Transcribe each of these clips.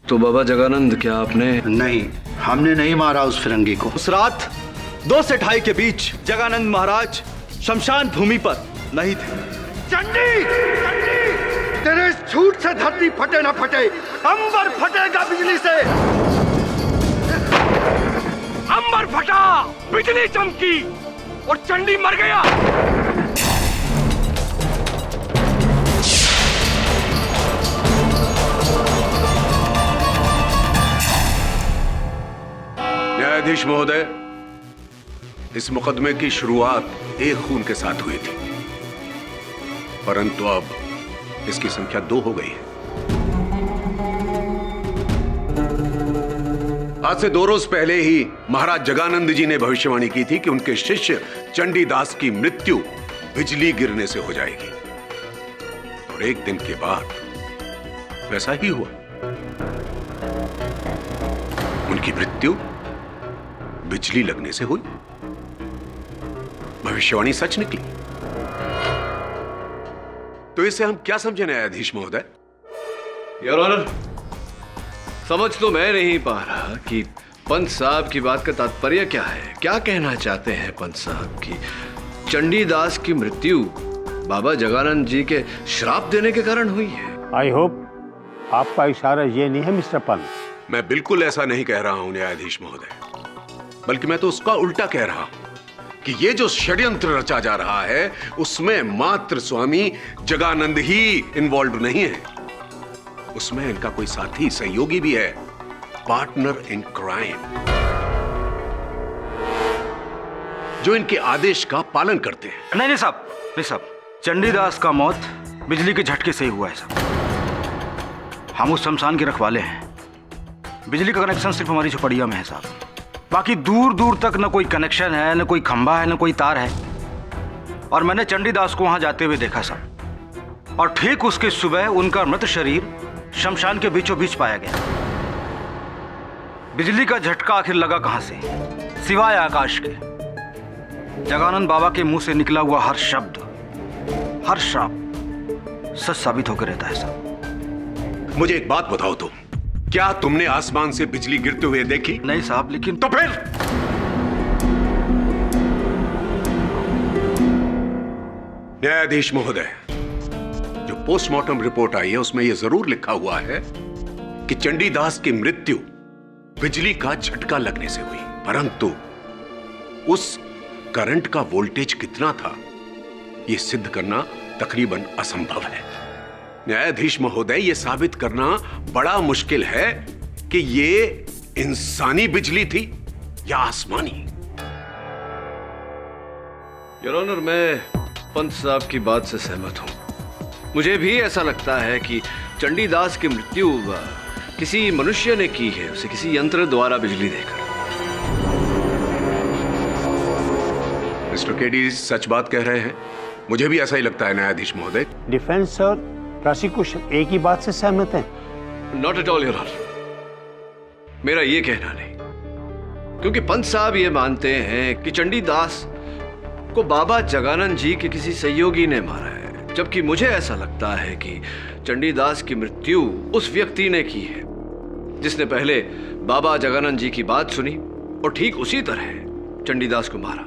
तो बाबा जगानंद, क्या आपने? नहीं, हमने नहीं मारा उस फिरंगी को। उस रात 2 से 2:30 के बीच जगानंद महाराज शमशान भूमि पर नहीं थे। चंडी, तेरे इस झूठ से धरती फटे ना फटे, अंबर फटेगा बिजली से। अंबर फटा, बिजली चमकी और चंडी मर गया। न्यायाधीश महोदय, इस मुकदमे की शुरुआत एक खून के साथ हुई थी, परंतु अब इसकी संख्या 2 हो गई है। आज से 2 रोज पहले ही महाराज जगानंद जी ने भविष्यवाणी की थी कि उनके शिष्य चंडीदास की मृत्यु बिजली गिरने से हो जाएगी, और एक दिन के बाद वैसा ही हुआ। उनकी मृत्यु बिजली लगने से हुई। भविष्यवाणी सच निकली। तो इसे हम क्या समझे न्यायाधीश महोदय? योर ऑनर, समझ तो मैं नहीं पा रहा कि पंत साहब की बात का तात्पर्य क्या है। क्या कहना चाहते हैं पंत साहब की चंडीदास की मृत्यु बाबा जगानंद जी के श्राप देने के कारण हुई है? आई होप आपका इशारा ये नहीं है मिस्टर पंत। मैं बिल्कुल ऐसा नहीं कह रहा हूं न्यायाधीश महोदय, बल्कि मैं तो उसका उल्टा कह रहा हूं कि ये जो षड्यंत्र रचा जा रहा है उसमें मात्र स्वामी जगानंद ही इन्वॉल्व नहीं है, उसमें इनका कोई साथी सहयोगी भी है, पार्टनर इन क्राइम, जो इनके आदेश का पालन करते हैं। नहीं साहब, चंडीदास का मौत बिजली के झटके से ही हुआ है साहब। हम उस शमशान के रखवाले हैं। बिजली का कनेक्शन सिर्फ हमारी झोपड़िया में है साहब। बाकी दूर दूर तक न कोई कनेक्शन है, न कोई खंभा है, न कोई तार है। और मैंने चंडीदास को वहां जाते हुए देखा साहब, और ठीक उसके सुबह उनका मृत शरीर शमशान के बीचों बीच पाया गया। बिजली का झटका आखिर लगा कहां से, सिवाय आकाश के? जगानंद बाबा के मुंह से निकला हुआ हर शब्द, हर श्राप सच साबित होकर रहता है साहब। मुझे एक बात बताओ तुम, क्या तुमने आसमान से बिजली गिरते हुए देखी? नहीं साहब, लेकिन तो फिर न्यायाधीश महोदय, जो पोस्टमार्टम रिपोर्ट आई है उसमें यह जरूर लिखा हुआ है कि चंडीदास की मृत्यु बिजली का झटका लगने से हुई, परंतु उस करंट का वोल्टेज कितना था यह सिद्ध करना तकरीबन असंभव है। न्यायाधीश महोदय, यह साबित करना बड़ा मुश्किल है कि यह इंसानी बिजली थी या आसमानी। योर ऑनर, मैं पंत साहब की बात से सहमत हूं। मुझे भी ऐसा लगता है कि चंडीदास की मृत्यु किसी मनुष्य ने की है, उसे किसी यंत्र द्वारा बिजली देकर। मिस्टर केडी सच बात कह रहे हैं। मुझे भी ऐसा ही लगता है न्यायाधीश महोदय। डिफेंस और प्रोसिक्यूशन एक ही बात से सहमत हैं? Not at all your honour, मेरा ये कहना नहीं, क्योंकि पंत साहब ये मानते हैं कि चंडीदास को बाबा जगानंद जी के किसी सहयोगी ने मारा है, जबकि मुझे ऐसा लगता है कि चंडीदास की मृत्यु उस व्यक्ति ने की है जिसने पहले बाबा जगानंद जी की बात सुनी और ठीक उसी तरह चंडीदास को मारा,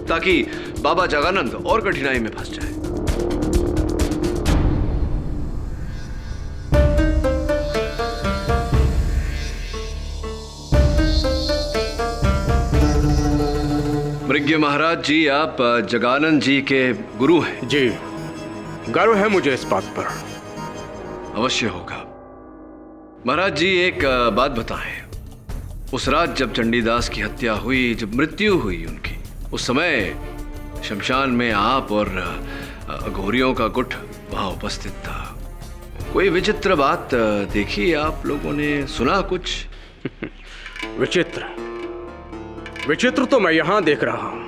ताकि बाबा जगानंद और कठिनाई में फंस जाए। मृग्य महाराज जी, आप जगानंद जी के गुरु हैं। जी, गर्व है मुझे इस बात पर। अवश्य होगा। महाराज जी, एक बात बताएं, उस रात जब चंडीदास की हत्या हुई, जब मृत्यु हुई उनकी, उस समय शमशान में आप और घोरियों का गुट वहां उपस्थित था। कोई विचित्र बात देखी आप लोगों ने, सुना कुछ? विचित्र तो मैं यहां देख रहा हूं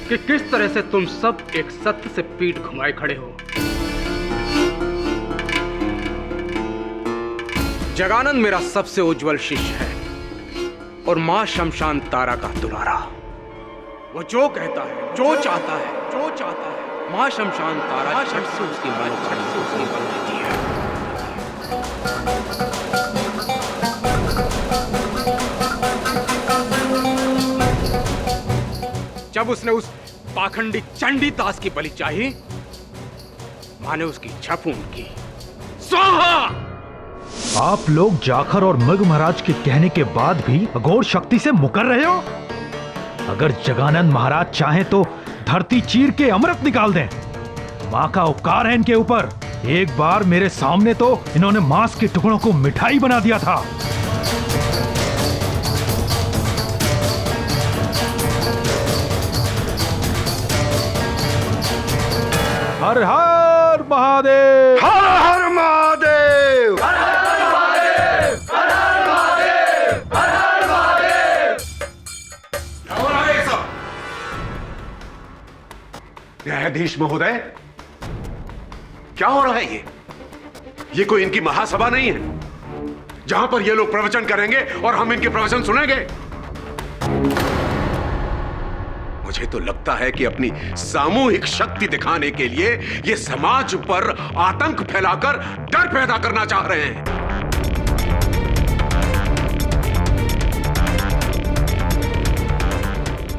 कि किस तरह से तुम सब एक सत्य से पीठ घुमाए खड़े हो। जगानंद मेरा सबसे उज्जवल शिष्य है और मां शमशान तारा का दुलारा। वो जो कहता है, जो चाहता है, मां शमशान तारा झट से उसकी मन देती है। जब उसने उस पाखंडी चंडीदास की बलि चाही, मां ने उसकी झपून की। स्वाहा! आप लोग जाखर और मृग महाराज के कहने के बाद भी अघोर शक्ति से मुकर रहे हो? अगर जगानंद महाराज चाहें तो धरती चीर के अमृत निकाल दें। मां का उपकार है इनके ऊपर। एक बार मेरे सामने तो इन्होंने मांस के टुकड़ों को मिठाई बना दिया था। हर हर महादेव! हर हर महादेव! न्यायाधीश महोदय, क्या हो रहा है ये कोई इनकी महासभा नहीं है जहां पर ये लोग प्रवचन करेंगे और हम इनके प्रवचन सुनेंगे। मुझे तो लगता है कि अपनी सामूहिक शक्ति दिखाने के लिए ये समाज पर आतंक फैलाकर डर पैदा करना चाह रहे हैं।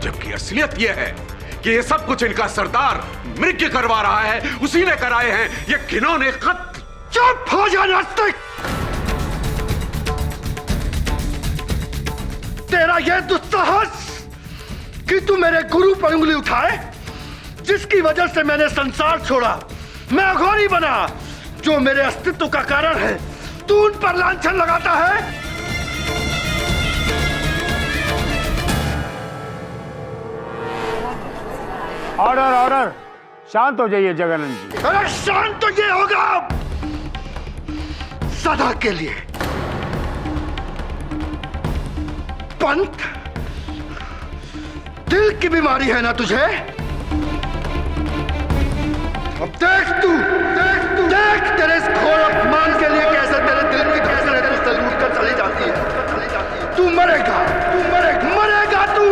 जबकि असलियत यह है कि ये सब कुछ इनका सरदार मृग करवा रहा है, उसी ने कराए हैं ये घिनौने खत। चुप हो जा नास्तिक! तेरा यह दुस्साहस कि तू मेरे गुरु पर उंगली उठाए, जिसकी वजह से मैंने संसार छोड़ा, मैं अघोरी बना, जो मेरे अस्तित्व का कारण है, तू उन पर लांछन लगाता है। Order order! शांत हो जाइए जगानंद जी। अरे शांत तो ये होगा सदा के लिए। पंत, दिल की बीमारी है ना तुझे? अब देख तेरे इस घोर अपमान के लिए कैसे तेरे दिल की धड़कनें तुझसे लूट कर चली जाती है। तू मरेगा तू।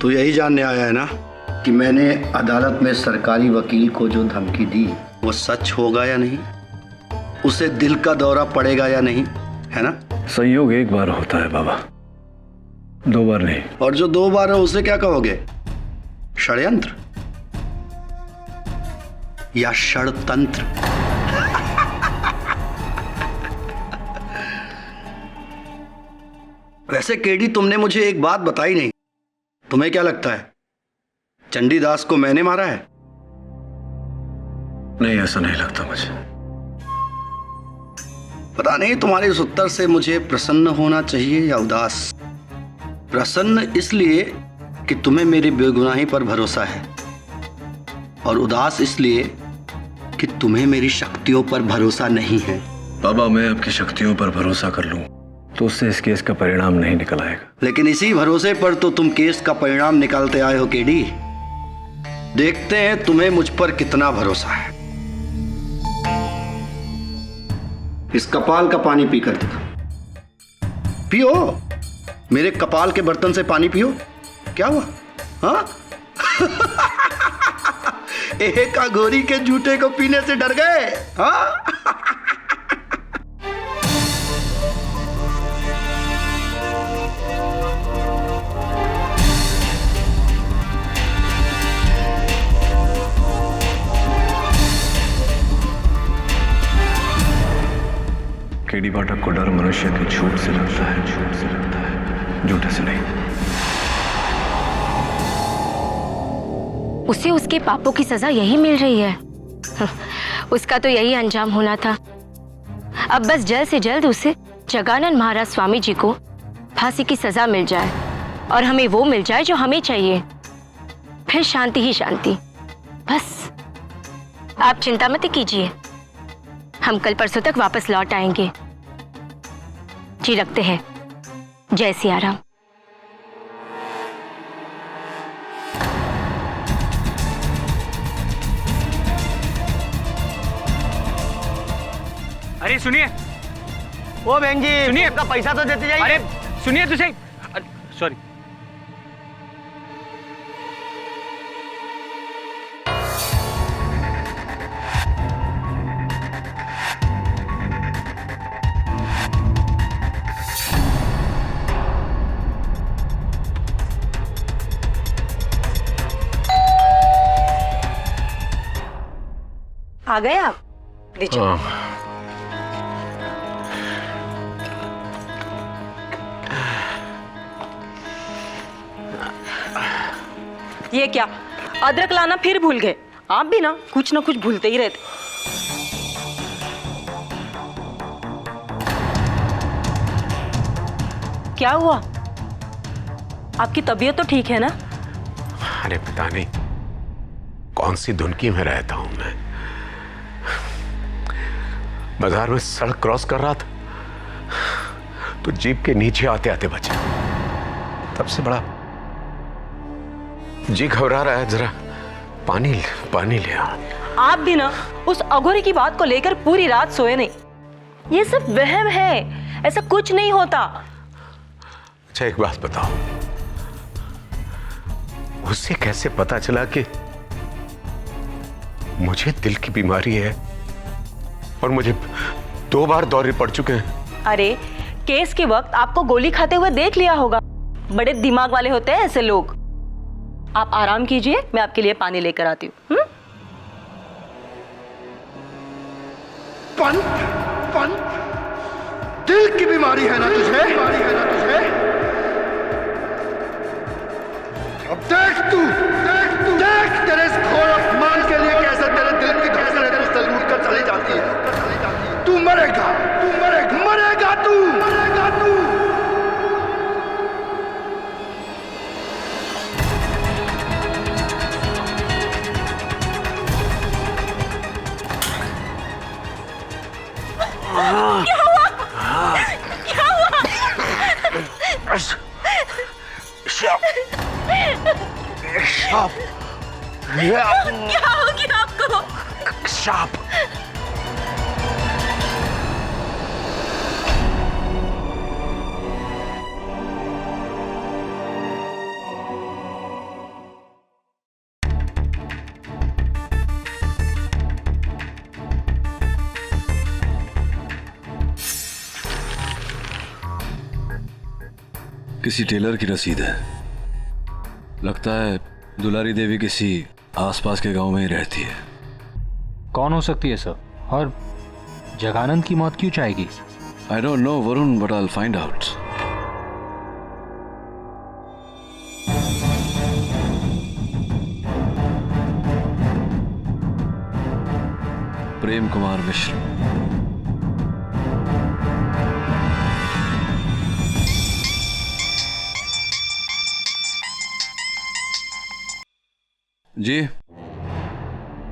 तो यही जानने आया है ना कि मैंने अदालत में सरकारी वकील को जो धमकी दी वो सच होगा या नहीं, उसे दिल का दौरा पड़ेगा या नहीं, है ना? संयोग एक बार होता है बाबा, दो बार नहीं। और जो दो बार है उसे क्या कहोगे? षड्यंत्र या षड़तंत्र? वैसे केडी, तुमने मुझे एक बात बताई नहीं। तुम्हें क्या लगता है चंडीदास को मैंने मारा है? नहीं, ऐसा नहीं लगता मुझे। पता नहीं तुम्हारे इस उत्तर से मुझे प्रसन्न होना चाहिए या उदास। प्रसन्न इसलिए कि तुम्हें मेरी बेगुनाही पर भरोसा है, और उदास इसलिए कि तुम्हें मेरी शक्तियों पर भरोसा नहीं है। बाबा, मैं आपकी शक्तियों पर भरोसा कर लूं तो उससे इस केस का परिणाम नहीं निकल आएगा। लेकिन इसी भरोसे पर तो तुम केस का परिणाम निकालते आए हो केडी। देखते हैं तुम्हें मुझ पर कितना भरोसा है। इस कपाल का पानी पीकर दिखा। पियो, मेरे कपाल के बर्तन से पानी पियो। क्या हुआ? हाँ? एक अघोरी के जूते को पीने से डर गए? हाँ? केडी पाठक को डर मनुष्य के झूठ से लगता है, झूठ से लगता है, झूठे से नहीं। उसे उसके पापों की सजा यही मिल रही है। उसका तो यही अंजाम होना था। अब बस जल्द से जल्द उसे जगानंद महाराज स्वामी जी को फांसी की सजा मिल जाए और हमें वो मिल जाए जो हमें चाहिए। फिर शांति ही शांति। बस आप चिंता मत कीजिए, हम कल परसों तक वापस लौट आएंगे। जी रखते हैं। जय सिया राम। अरे सुनिए, ओ बहन जी सुनिए, आपका पैसा तो देते जाइए। अरे सुनिए तुझे, सॉरी। आ गए आप? दीजिए। ये क्या, अदरक लाना फिर भूल गए? आप भी ना कुछ भूलते ही रहते। क्या हुआ? आपकी तबीयत तो ठीक है ना? अरे पता नहीं कौन सी धुनकी में रहता हूं मैं। बाजार में सड़क क्रॉस कर रहा था तो जीप के नीचे आते आते बचा। तब से बड़ा जी घबरा रहा है। जरा पानी ले आओ। आप भी ना उस अघोरी की बात को लेकर पूरी रात सोए नहीं। ये सब वहम है, ऐसा कुछ नहीं होता। अच्छा एक बात बताओ, उससे कैसे पता चला कि मुझे दिल की बीमारी है और मुझे 2 बार दौरे पड़ चुके हैं? अरे केस के वक्त आपको गोली खाते हुए देख लिया होगा। बड़े दिमाग वाले होते हैं ऐसे लोग। आप आराम कीजिए, मैं आपके लिए पानी लेकर आती हूँ। पंत, दिल की बीमारी है ना तुझे? अब देख तेरे इस घोर अपमान के लिए कैसे तेरे दिल की धड़कन तुझसे लूट कर चली जाती है। तू मरेगा तू। क्या हो गया आपको? सांप। किसी टेलर की रसीद है। लगता है दुलारी देवी किसी आसपास के गांव में ही रहती है। कौन हो सकती है सर? और जगानंद की मौत क्यों चाहेगी? I don't know Varun, but I will find out. Prem Kumar Mishra.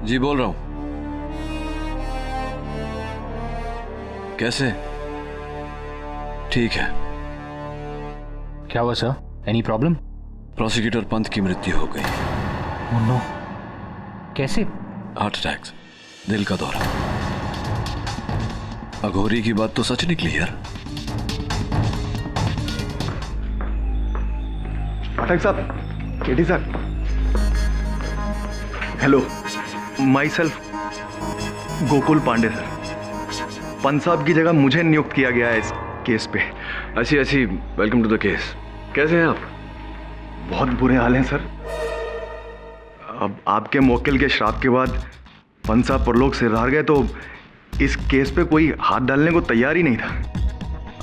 जी बोल रहा हूं। कैसे? ठीक है। क्या हुआ sir? Any problem? Prosecutor Pant की मृत्यु हो गई। ओह नो, कैसे? हार्ट अटैक, दिल का दौरा। अघोरी की बात तो सच निकली यार। पाठक साहब, केडी साहब, hello, myself Gokul Pandey sir. Pant साहब की जगह मुझे नियुक्त किया गया है इस केस पे। अच्छी वेलकम टू द केस। कैसे हैं आप? बहुत बुरे हाल हैं सर। अब आपके मुवक्किल के श्राप के बाद पंत साहब परलोक से हार गए तो इस केस पे कोई हाथ डालने को तैयार ही नहीं था।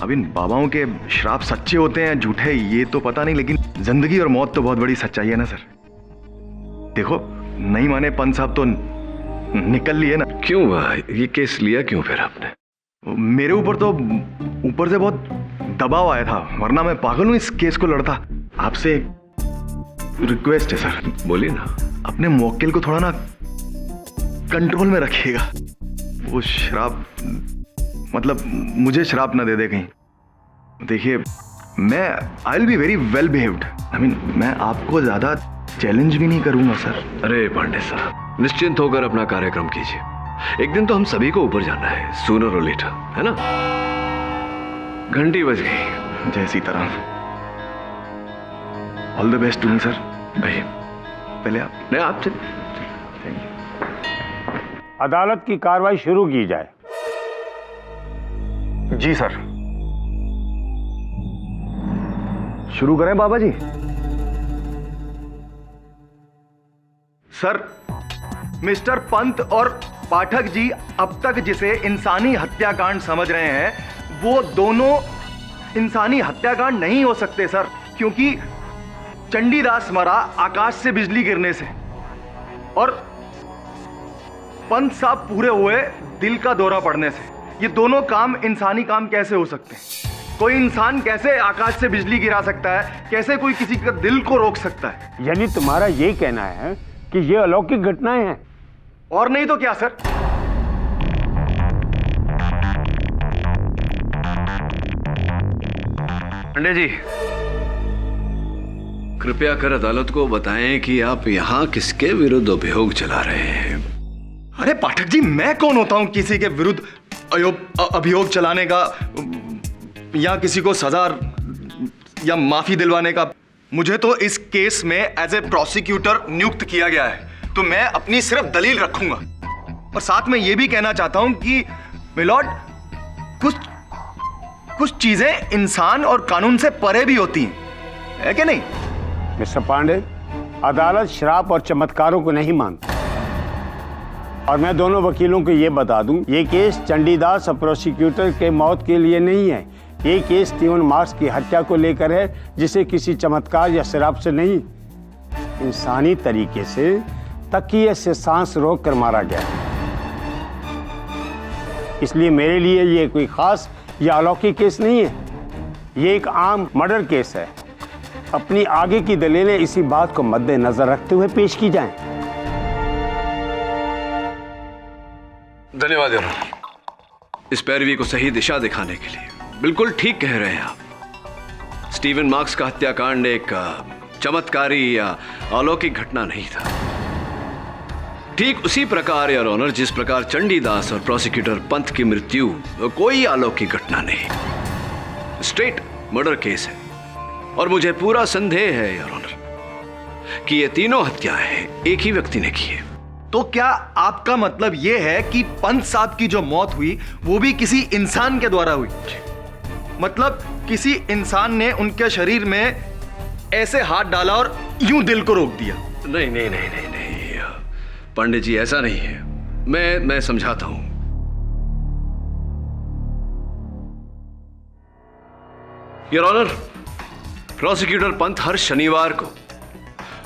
अब इन बाबाओं के श्राप सच्चे होते हैं झूठे ये तो पता नहीं, लेकिन जिंदगी और मौत तो बहुत बड़ी सच्चाई है ना सर। देखो नहीं माने पंच साहब तो निकल लिए ना। क्यों ये केस लिया क्यों फिर आपने? मेरे ऊपर तो ऊपर से बहुत दबाव आया था, वरना मैं पागल हूं इस केस को लड़ता। आपसे एक रिक्वेस्ट है सर। बोलिए ना। अपने मौकिल को थोड़ा ना कंट्रोल में रखिएगा। वो शराब मतलब मुझे शराब ना दे दे कहीं। देखिए मैं I will be very well behaved. I mean मैं आपको ज्यादा चैलेंज भी नहीं करूंगा सर। अरे पांडे साहब, निश्चिंत होकर अपना कार्यक्रम कीजिए। एक दिन तो हम सभी को ऊपर जाना है, सूनर और लेटर, है ना? घंटी बज गई। जय Sitaram. All the best to me sir. भाई पहले आप। नहीं आपसे। अदालत की कार्रवाई शुरू की जाए। जी सर। शुरू करें बाबा जी? सर, मिस्टर पंत और पाठक जी अब तक जिसे इंसानी हत्याकांड समझ रहे हैं, वो दोनों इंसानी हत्याकांड नहीं हो सकते सर, क्योंकि चंडीदास मरा आकाश से बिजली गिरने से और पंत साहब पूरे हुए दिल का दौरा पड़ने से। ये दोनों काम इंसानी काम कैसे हो सकते हैं? कोई इंसान कैसे आकाश से बिजली गिरा सकता है? कैसे कोई किसी का दिल को रोक सकता है? यानी तुम्हारा ये कहना है कि ये अलौकिक घटनाएं हैं? और नहीं तो क्या सर। पांडे जी, कृपया कर अदालत को बताएं कि आप यहां किसके विरुद्ध अभियोग चला रहे हैं। अरे पाठक जी, मैं कौन होता हूं किसी के विरुद्ध अभियोग चलाने का या किसी को सजा या माफी दिलवाने का? मुझे तो इस केस में एज ए प्रोसिक्यूटर नियुक्त किया गया है, तो मैं अपनी सिर्फ दलील रखूंगा। और साथ में यह भी कहना चाहता हूं कि मिलॉर्ड, कुछ चीजें इंसान और कानून से परे भी होती हैं, है कि नहीं? मिस्टर पांडे, अदालत शराब और चमत्कारों को नहीं मानती। और मैं दोनों वकीलों को यह बता दूं, ये केस चंडीदास और प्रोसिक्यूटर के मौत के लिए नहीं है। ये केस स्टीवन मार्क्स की हत्या को लेकर है, जिसे किसी चमत्कार या शराब से नहीं, इंसानी तरीके से तकिए से सांस रोक कर मारा गया। इसलिए मेरे लिए ये कोई खास या अलौकिक केस नहीं है, ये एक आम मर्डर केस है। अपनी आगे की दलीलें इसी बात को मद्देनजर रखते हुए पेश की जाएं। धन्यवाद यार, इस पैरवी को सही दिशा दिखाने के लिए। बिल्कुल ठीक कह रहे हैं आप। स्टीवन मार्क्स का हत्याकांड एक चमत्कारी या अलौकिक घटना नहीं था। ठीक उसी प्रकार यार ऑनर, जिस प्रकार चंडीदास और प्रोसिक्यूटर पंत की मृत्यु कोई अलौकिक घटना नहीं, स्ट्रेट मर्डर केस है। और मुझे पूरा संदेह है यार ऑनर कि ये तीनों हत्याएं एक ही व्यक्ति ने की है। तो क्या आपका मतलब यह है कि पंत साहब की जो मौत हुई वो भी किसी इंसान के द्वारा हुई? मतलब किसी इंसान ने उनके शरीर में ऐसे हाथ डाला और यूं दिल को रोक दिया? नहीं नहीं नहीं नहीं नहीं पंडित जी, ऐसा नहीं है। मैं समझाता हूं। योर ऑनर, प्रोसिक्यूटर पंत हर शनिवार को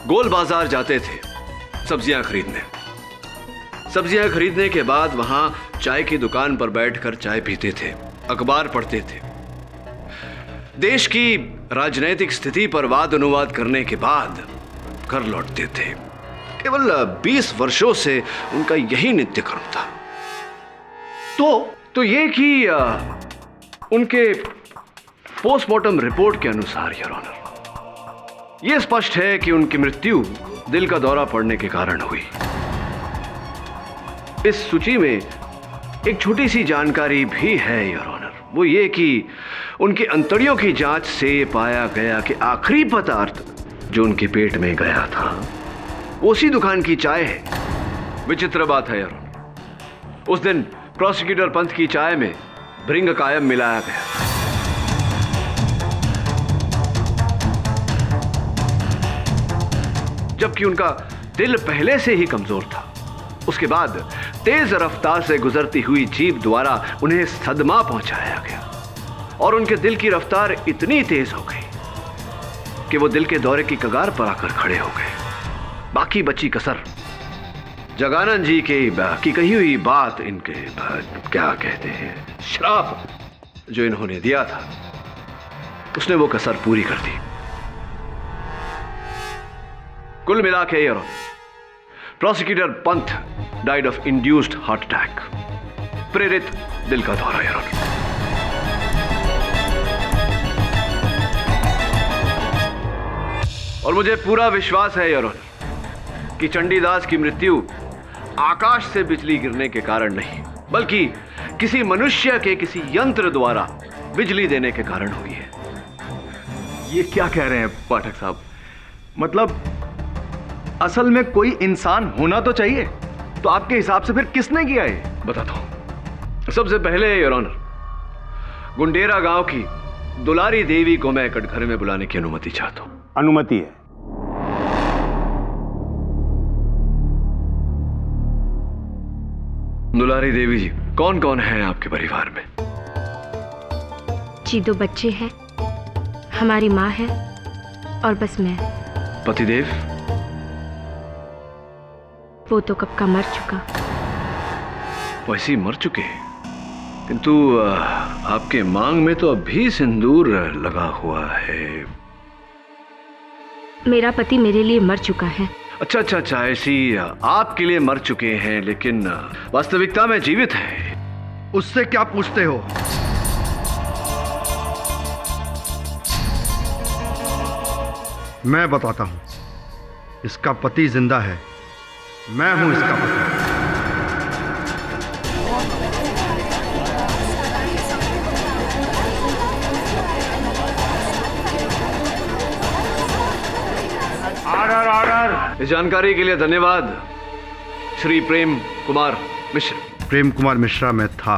गोल बाजार जाते थे सब्जियां खरीदने। सब्जियां खरीदने के बाद वहां चाय की दुकान पर बैठकर चाय पीते थे, अखबार पढ़ते थे। देश की राजनैतिक स्थिति पर वाद अनुवाद करने के बाद घर लौटते थे। केवल 20 वर्षों से उनका यही नित्य कर्म था। तो ये कि उनके पोस्टमार्टम रिपोर्ट के अनुसार योर ऑनर, यह स्पष्ट है कि उनकी मृत्यु दिल का दौरा पड़ने के कारण हुई। इस सूची में एक छोटी सी जानकारी भी है योर ऑनर, वो ये कि उनकी अंतड़ियों की जांच से पाया गया कि आखिरी पदार्थ जो उनके पेट में गया था उसी दुकान की चाय है। विचित्र बात है यार, उस दिन प्रोसिक्यूटर पंत की चाय में भृंग कायम मिलाया गया। जबकि उनका दिल पहले से ही कमजोर था। उसके बाद तेज रफ्तार से गुजरती हुई जीप द्वारा उन्हें सदमा पहुंचाया गया और उनके दिल की रफ्तार इतनी तेज हो गई कि वो दिल के दौरे की कगार पर आकर खड़े हो गए। बाकी बची कसर जगानंद जी की कही हुई बात, इनके क्या कहते हैं, श्राप जो इन्होंने दिया था, उसने वो कसर पूरी कर दी। कुल मिला के योर ऑनर, प्रोसिक्यूटर पंथ died of induced heart attack, प्रेरित दिल का दौरा योर ऑनर। और मुझे पूरा विश्वास है योर ऑनर कि चंडीदास की मृत्यु आकाश से बिजली गिरने के कारण नहीं, बल्कि किसी मनुष्य के किसी यंत्र द्वारा बिजली देने के कारण हुई है। ये क्या कह रहे हैं पाठक साहब? मतलब असल में कोई इंसान होना तो चाहिए, तो आपके हिसाब से फिर किसने किया ये? बताता हूं। सबसे पहले योर ऑनर, गुंडेरा गांव की दुलारी देवी को मैं कटघरे में बुलाने की अनुमति चाहता हूं। अनुमति है। दुलारी देवी जी, कौन कौन है आपके परिवार में? जी 2 बच्चे हैं, हमारी माँ है और बस मैं। पतिदेव? वो तो कब का मर चुका। वैसे ही मर चुके हैं, किंतु आपके मांग में तो अभी सिंदूर लगा हुआ है। मेरा पति मेरे लिए मर चुका है। अच्छा अच्छा अच्छा, ऐसी आपके लिए मर चुके हैं, लेकिन वास्तविकता में जीवित है। उससे क्या पूछते हो? मैं बताता हूं। इसका पति जिंदा है, मैं हूं इसका पति। Order order. इस जानकारी के लिए धन्यवाद श्री प्रेम कुमार मिश्र। प्रेम कुमार मिश्रा मैं था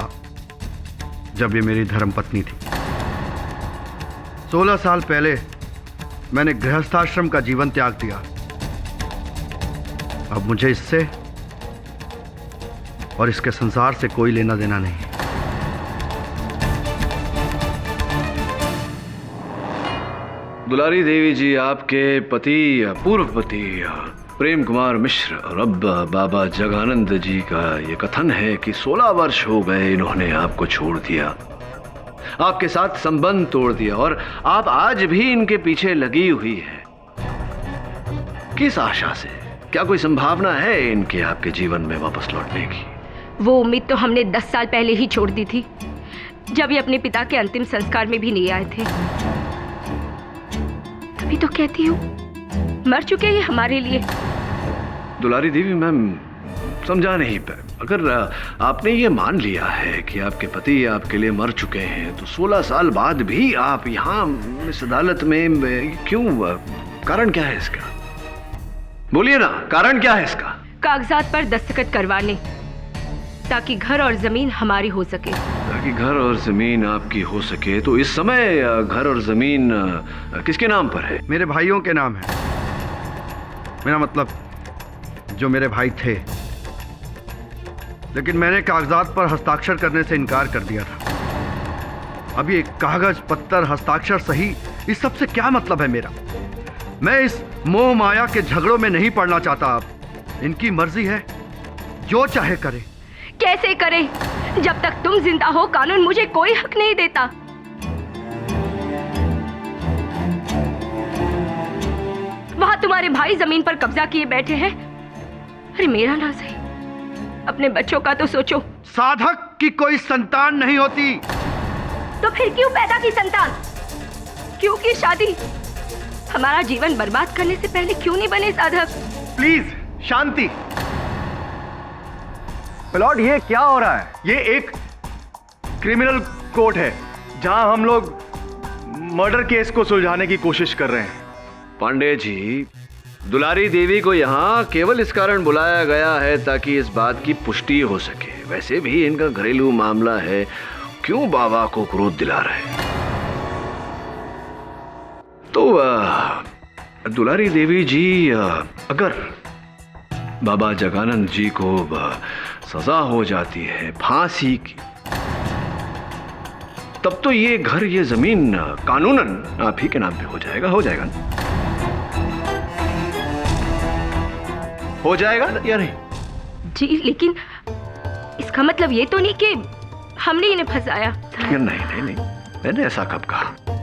जब ये मेरी धर्मपत्नी थी। 16 साल पहले मैंने गृहस्थाश्रम का जीवन त्याग दिया। अब मुझे इससे और इसके संसार से कोई लेना देना नहीं। दुलारी देवी जी, आपके पति, पूर्व पति प्रेम कुमार मिश्र और अब बाबा जगानंद जी का ये कथन है कि 16 वर्ष हो गए इन्होंने आपको छोड़ दिया, आपके साथ संबंध तोड़ दिया, और आप आज भी इनके पीछे लगी हुई है। किस आशा से? क्या कोई संभावना है इनके आपके जीवन में वापस लौटने की? वो उम्मीद तो हमने 10 साल पहले ही छोड़ दी थी, जब ये अपने पिता के अंतिम संस्कार में भी नहीं आए थे। तभी तो कहती हूँ, मर चुके ये हमारे लिए। दुलारी देवी, मैं समझा नहीं पाया। अगर आपने ये मान लिया है कि आपके पति आपके लिए मर चुके हैं, तो 16 साल बाद भी आप यहाँ इस अदालत में क्यों? कारण क्या है इसका? बोलिए ना, कारण क्या है इसका? कागजात पर दस्तखत करवाने, ताकि घर और जमीन हमारी हो सके। ताकि घर और जमीन आपकी हो सके। तो इस समय घर और जमीन किसके नाम पर है? मेरे भाइयों के नाम है। मेरा मतलब जो मेरे भाई थे, लेकिन मैंने कागजात पर हस्ताक्षर करने से इनकार कर दिया था। अब ये कागज पत्थर हस्ताक्षर सही, इस सब से क्या मतलब है मेरा? मैं इस मोह माया के झगड़ों में नहीं पड़ना चाहता। अब इनकी मर्जी है, जो चाहे करे। कैसे करे? जब तक तुम जिंदा हो, कानून मुझे कोई हक नहीं देता। वहां तुम्हारे भाई जमीन पर कब्जा किए बैठे हैं। अरे मेरा ना सही, अपने बच्चों का तो सोचो। साधक की कोई संतान नहीं होती। तो फिर क्यों पैदा की संतान? क्यों की शादी? हमारा जीवन बर्बाद करने से पहले क्यों नहीं बने साधक? Please Shanti. प्लॉट, ये क्या हो रहा है? ये एक क्रिमिनल कोर्ट है जहां हम लोग मर्डर केस को सुलझाने की कोशिश कर रहे हैं। पांडे जी, दुलारी देवी को यहाँ केवल इस कारण बुलाया गया है ताकि इस बात की पुष्टि हो सके। वैसे भी इनका घरेलू मामला है, क्यों बाबा को क्रोध दिला रहे? तो दुलारी देवी जी, अगर बाबा जगानंद जी को सजा हो जाती है फांसी की, तब तो ये घर, ये जमीन कानूनन आप ही के नाम पे हो जाएगा। हो जाएगा ना? हो जाएगा या नहीं? जी लेकिन इसका मतलब ये तो नहीं कि हमने इन्हें फंसाया। नहीं नहीं नहीं, मैंने ऐसा कब कहा?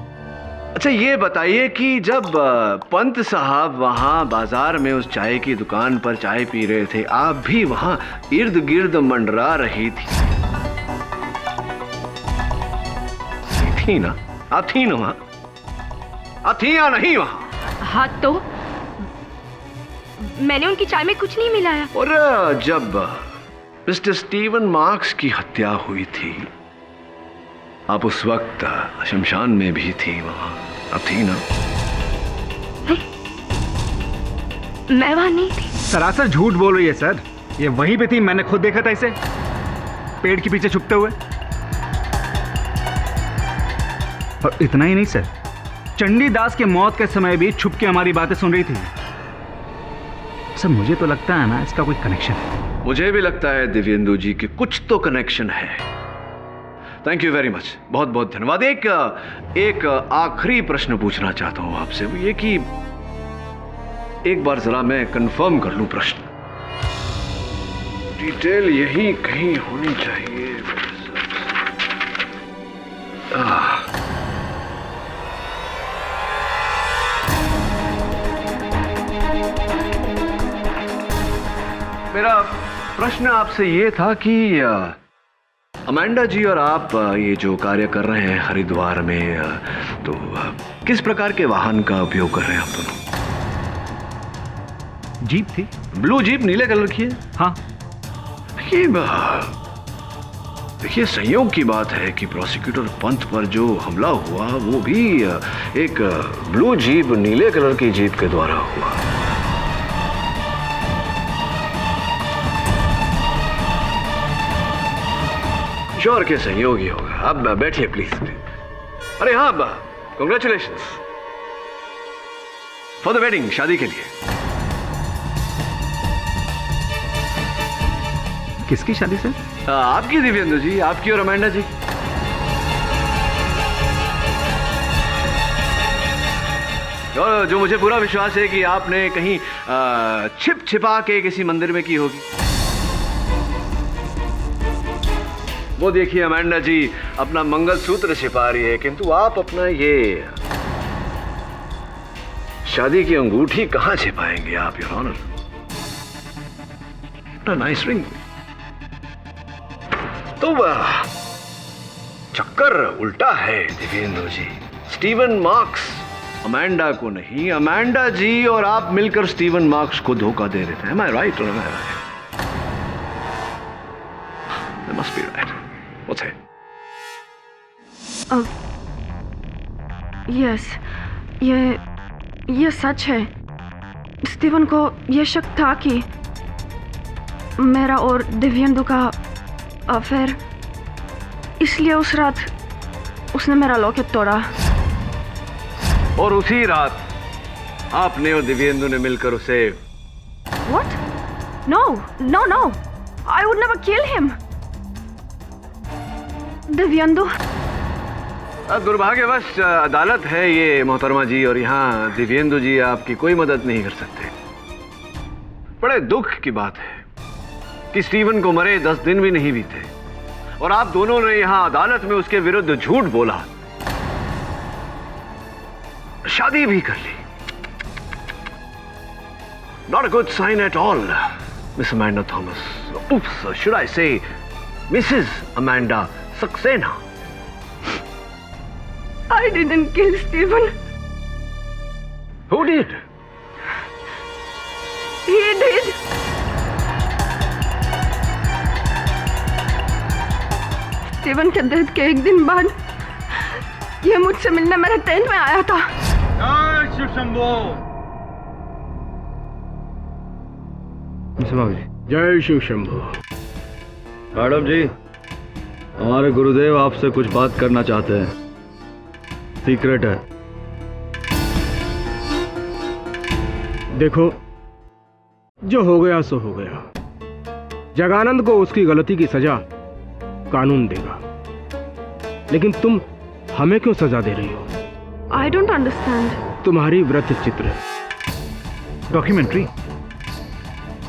अच्छा ये बताइए कि जब पंत साहब वहां बाजार में उस चाय की दुकान पर चाय पी रहे थे, आप भी वहां इर्द गिर्द मंडरा रही थी ना? आप थी ना वहां? आप थी या नहीं वहां? हाँ तो मैंने उनकी चाय में कुछ नहीं मिलाया। और जब मिस्टर स्टीवन मार्क्स की हत्या हुई थी, आप उस वक्त शमशान में भी थी वहां, अब थी ना? मैं वहां नहीं थी। सरासर झूठ बोल रही है सर। ये वहीं पे थी, मैंने खुद देखा था इसे पेड़ के पीछे छुपते हुए। और इतना ही नहीं सर, चंडी दास के मौत के समय भी छुप के हमारी बातें सुन रही थी। सर मुझे तो लगता है ना इसका कोई कनेक्शन है। मुझे भी लगता है दिव्येंदु जी कि कुछ तो कनेक्शन है। थैंक यू वेरी मच, बहुत बहुत धन्यवाद। एक आखिरी प्रश्न पूछना चाहता हूं आपसे, वो ये कि एक बार जरा मैं कंफर्म कर लूं प्रश्न। डिटेल यही कहीं होनी चाहिए। मेरा प्रश्न आपसे ये था कि अमांडा जी और आप ये जो कार्य कर रहे हैं हरिद्वार में, तो किस प्रकार के वाहन का उपयोग कर रहे हैं आप दोनों? जीप थी, ब्लू जीप, नीले कलर की है। हाँ देखिए संयोग की बात है कि प्रोसिक्यूटर पंत पर जो हमला हुआ वो भी एक ब्लू जीप, नीले कलर की जीप के द्वारा हुआ। श्योर के संयोग ही होगा। अब बैठिए प्लीज। अरे हाँ, कांग्रेचुलेशंस फॉर द वेडिंग, शादी के लिए। किसकी शादी सर? आपकी दिव्येंदु जी, आपकी और अमांडा जी। और जो मुझे पूरा विश्वास है कि आपने कहीं छिप छिपा के किसी मंदिर में की होगी। वो देखिए अमांडा जी अपना मंगलसूत्र छिपा रही है, किंतु आप अपना ये शादी की अंगूठी कहां छिपाएंगे आप, योर ऑनर? Nice ring. तो चक्कर उल्टा है दिव्येंदु जी। स्टीवन मार्क्स अमांडा को नहीं, अमांडा जी और आप मिलकर स्टीवन मार्क्स को धोखा दे रहे थे। Am I right or am I right? They must be right. What's it? Yes, ये सच है। स्टीवन को यह शक था कि मेरा और दिव्येंदु का अफेयर, इसलिए उस रात उसने मेरा लॉकेट तोड़ा। और उसी रात आपने और दिव्येंदु ने मिलकर उसे। What? No, no, no. I would never kill him. Dibyendu. दुर्भाग्यवश अदालत है ये मोहतरमा जी, और यहाँ दिव्येंदु जी आपकी कोई मदद नहीं कर सकते। बड़े दुख की बात है कि स्टीवन को मरे 10 दिन भी नहीं बीते और आप दोनों ने यहाँ अदालत में उसके विरुद्ध झूठ बोला, शादी भी कर ली। Not a good sign at all, Miss Amanda Thomas. Oops, should I say Mrs. Amanda Saxena? I didn't kill Stephen. Who did? He did. Steven के डेथ के एक दिन बाद ये मुझसे मिलने मेरे टेंट में आया था। जय शिव शंभो। जय शिव शंभो। मैडम जी, हमारे गुरुदेव आपसे कुछ बात करना चाहते हैं, सीक्रेट है। देखो, जो हो गया सो हो गया। जगानंद को उसकी गलती की सजा कानून देगा, लेकिन तुम हमें क्यों सजा दे रही हो? I don't understand. तुम्हारी व्रत चित्र डॉक्यूमेंट्री,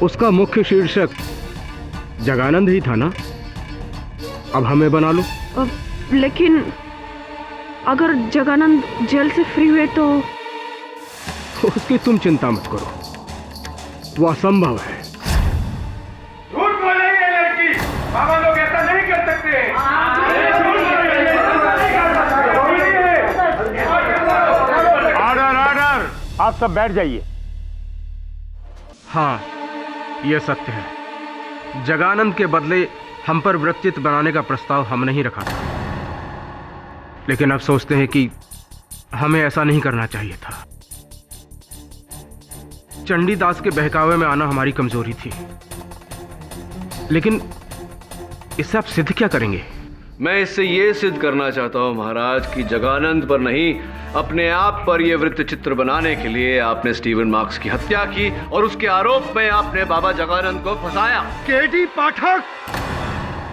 उसका मुख्य शीर्षक जगानंद ही था ना? अब हमें बना लो। लेकिन अगर जगानंद जेल से फ्री हुए तो? उसकी तुम चिंता मत करो, वो असंभव है। झूठ बोलेगी लड़की, बाबा लोग ऐसा नहीं कर सकते। ऑर्डर ऑर्डर, आप सब बैठ जाइए। हाँ, यह सत्य है। जगानंद के बदले हम पर वृत्तित बनाने का प्रस्ताव हमने ही रखा था, लेकिन अब सोचते हैं कि हमें ऐसा नहीं करना चाहिए था। चंडीदास के बहकावे में आना हमारी कमजोरी थी, लेकिन इससे आप सिद्ध क्या करेंगे? मैं इससे ये सिद्ध करना चाहता हूं महाराज कि जगानंद पर नहीं, अपने आप पर यह वृत्त चित्र बनाने के लिए आपने स्टीवन मार्क्स की हत्या की और उसके आरोप में आपने बाबा जगानंद को फंसाया। केडी पाठक,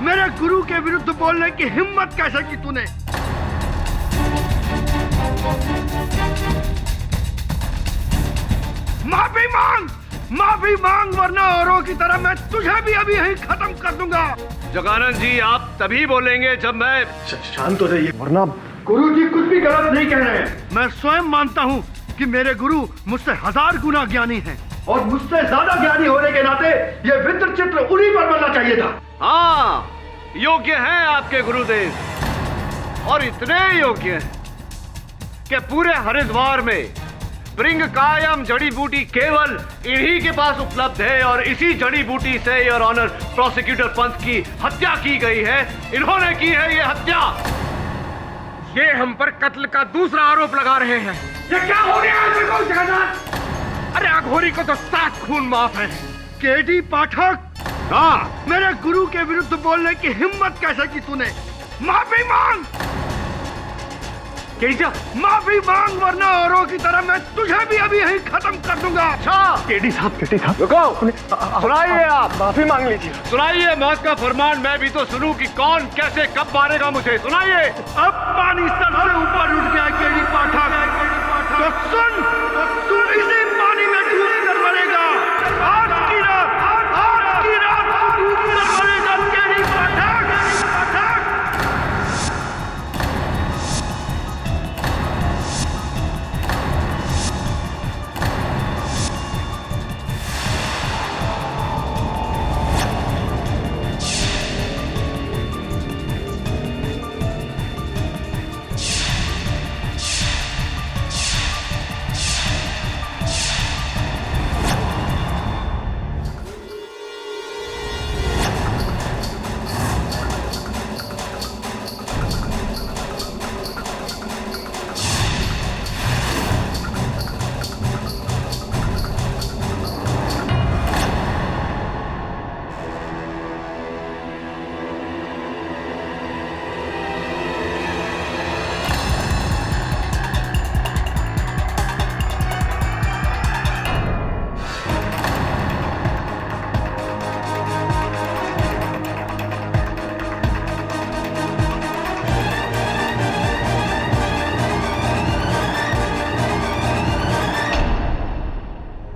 मेरे गुरु के विरुद्ध बोलने की हिम्मत कैसे की तूने? माफी मांग वरना औरों की तरह मैं तुझे भी अभी यहीं खत्म कर दूंगा। जगानंद जी, आप तभी बोलेंगे जब मैं शांत हो जाइए, वरना गुरु जी कुछ भी गलत नहीं कह रहे हैं। मैं स्वयं मानता हूँ कि मेरे गुरु मुझसे 1000 गुना ज्ञानी हैं और मुझसे ज्यादा ज्ञानी होने के नाते ये वृत्त चित्र उन्हीं पर बनना चाहिए था। हाँ, योग्य हैं आपके गुरुदेव, और इतने योग्य हैं कि पूरे हरिद्वार में ब्रिंग कायम जड़ी बूटी केवल इन्हीं के पास उपलब्ध है और इसी जड़ी बूटी से योर ऑनर प्रोसिक्यूटर पंथ की हत्या की गई है। इन्होंने की है ये हत्या। ये हम पर कत्ल का दूसरा आरोप लगा रहे हैं। ये क्या हो रहा है बिल्कुल जगन्नाथ? अरे अघोरी को तो 7 खून माफ है। केडी पाठक, हाँ, मेरे गुरु के विरुद्ध बोलने की हिम्मत कैसे की तूने? माफी मांग माफी मांग वरना औरों की तरह मैं तुझे भी अभी यहीं खत्म कर दूंगा। अच्छा, केडी साहब रुको, सुनाइए आप, माफी मांग लीजिए। सुनाइए मौत का फरमान। मैं भी तो सुनूं कि कौन कैसे कब मारेगा मुझे। सुनाइए। अब पानी सर से ऊपर उठ गया केडी पाठक, तो सुन, तू इसी पानी में डूब कर मरेगा। आज की रात तू डूब कर मरेगा केडी पाठक।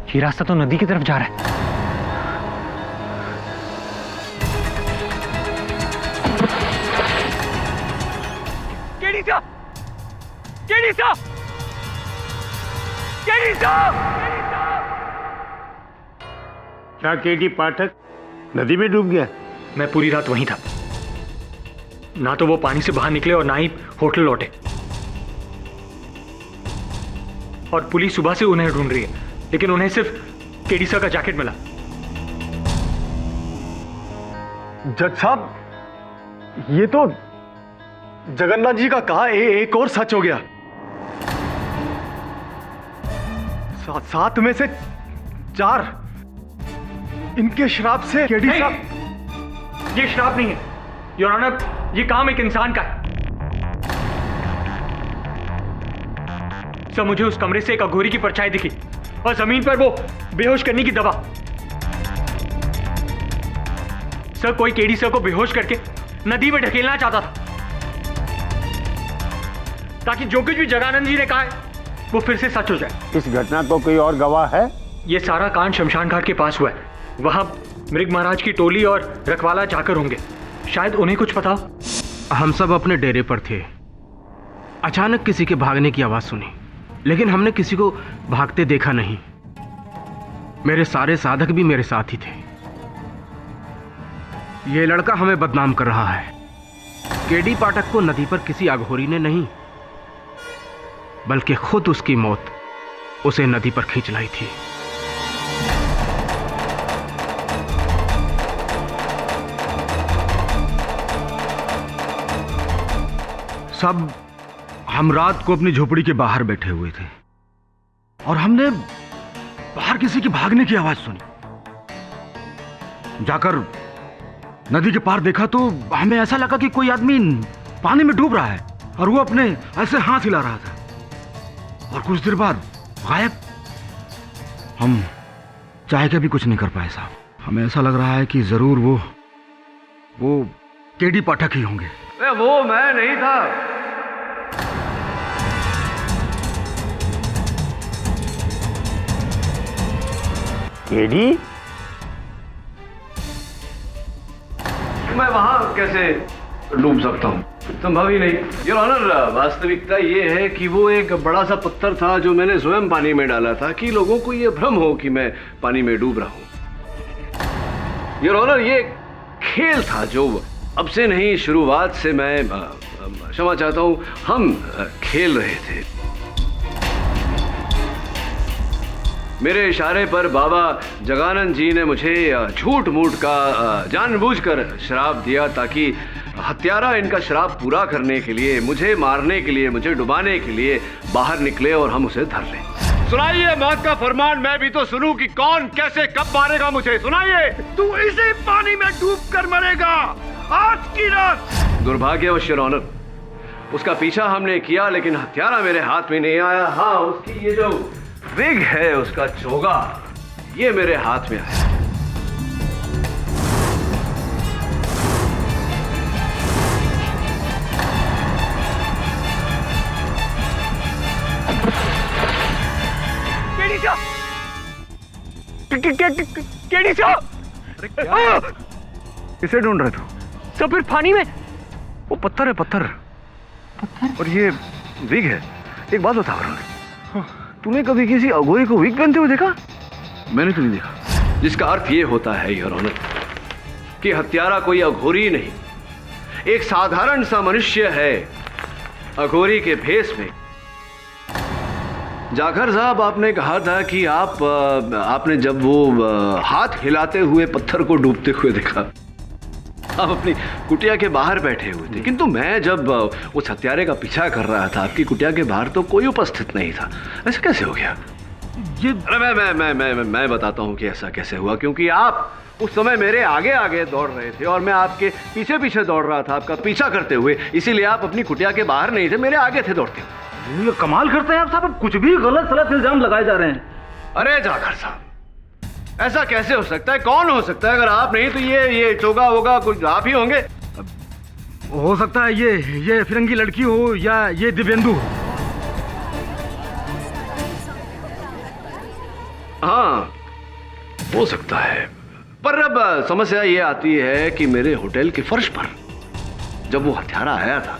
ये रास्ता तो नदी की तरफ जा रहा है। केडी साहब! केडी साहब! केडी साहब! क्या केडी पाठक नदी में डूब गया? मैं पूरी रात वहीं था, ना तो वो पानी से बाहर निकले और ना ही होटल लौटे, और पुलिस सुबह से उन्हें ढूंढ रही है, लेकिन उन्हें सिर्फ केडीसा का जैकेट मिला। जज साहब, ये तो जगन्नाथ जी का कहा एक और सच हो गया। 7 में से 4 इनके श्राप से केडी साहब। ये श्राप नहीं है योर ऑनर, ये काम एक इंसान का है। सर, मुझे उस कमरे से एक अघोरी की परछाई दिखी और जमीन पर वो बेहोश करने की दवा। सर, कोई केडी सर को बेहोश करके नदी में ढकेलना चाहता था, ताकि जो कुछ भी जगानंद जी ने कहा है वो फिर से सच हो जाए। इस घटना को कोई और गवाह है? ये सारा कांड शमशान घाट के पास हुआ है। वहां मृग महाराज की टोली और रखवाला जाकर होंगे। शायद उन्हें कुछ पता हो। हम सब अपने डेरे पर थे। अचानक किसी के भागने की आवाज सुनी, लेकिन हमने किसी को भागते देखा नहीं। मेरे सारे साधक भी मेरे साथ ही थे। यह लड़का हमें बदनाम कर रहा है। केडी पाठक को नदी पर किसी अघोरी ने नहीं, बल्कि खुद उसकी मौत उसे नदी पर खींच लाई थी। सब हम रात को अपनी झोपड़ी के बाहर बैठे हुए थे और हमने बाहर किसी के भागने की आवाज सुनी। जाकर नदी के पार देखा तो हमें ऐसा लगा कि कोई आदमी पानी में डूब रहा है और वो अपने ऐसे हाथ हिला रहा था और कुछ देर बाद गायब। हम चाहे के भी कुछ नहीं कर पाए साहब। हमें ऐसा लग रहा है कि जरूर वो केडी पाठक ही होंगे। वो मैं नहीं था। केडी? मैं वहां कैसे डूब सकता हूँ? संभव ही नहीं। योर ऑनर, वास्तविकता ये है कि वो एक बड़ा सा पत्थर था जो मैंने स्वयं पानी में डाला था कि लोगों को ये भ्रम हो कि मैं पानी में डूब रहा हूँ। योर ऑनर, ये खेल था जो अब से नहीं, शुरुआत से मैं क्षमा चाहता हूँ, हम खेल रहे थे। मेरे इशारे पर बाबा जगानंद जी ने मुझे झूठ मूठ का जानबूझकर श्राप दिया ताकि हत्यारा इनका श्राप पूरा करने के लिए, मुझे मारने के लिए, मुझे डुबाने के लिए बाहर निकले और हम उसे धर लें। सुनाइए मौत का फरमान, मैं भी तो सुनूं कि कौन कैसे कब मारेगा मुझे। सुनाइए। तू इसी पानी में डूब कर मरेगा आज की रात। दुर्भाग्यवश योर ऑनर, उसका पीछा हमने किया लेकिन हत्यारा मेरे हाथ में नहीं आया। हाँ, उसकी ये जो विग है, उसका चोगा, ये मेरे हाथ में आया। केडी सा? किसे ढूंढ रहे थे? तो फिर पानी में वो पत्थर है, पत्थर। और ये विग है। एक बात बता वरुण, तूने कभी किसी अघोरी को विग पहनते हुए देखा? मैंने तो नहीं देखा। जिसका अर्थ ये होता है योर ऑनर कि हत्यारा कोई अघोरी नहीं, एक साधारण सा मनुष्य है अघोरी के भेष में। जाखर साहब, आपने कहा था कि आपने जब वो हाथ हिलाते हुए पत्थर को डूबते हुए देखा, आप अपनी कुटिया के बाहर बैठे हुए थे, किंतु मैं जब उस हत्यारे का पीछा कर रहा था, आपकी कुटिया के बाहर तो कोई उपस्थित नहीं था। ऐसा कैसे हो गया? ये मैं बताता हूँ कि ऐसा कैसे हुआ। क्योंकि आप उस समय मेरे आगे आगे दौड़ रहे थे और मैं आपके पीछे पीछे दौड़ रहा था, आपका पीछा करते हुए। इसीलिए आप अपनी कुटिया के बाहर नहीं थे, मेरे आगे थे दौड़ते हुए। ये कमाल करते हैं आप साहब, कुछ भी गलत सलत इल्जाम लगाए जा रहे हैं। अरे जाखर साहब, ऐसा कैसे हो सकता है? कौन हो सकता है? अगर आप नहीं तो ये चोगा होगा, कुछ आप ही होंगे। हो सकता है ये फिरंगी लड़की हो या ये दिव्येंदु हो। हाँ, हो सकता है। पर अब समस्या ये आती है कि मेरे होटल के फर्श पर जब वो हत्यारा आया था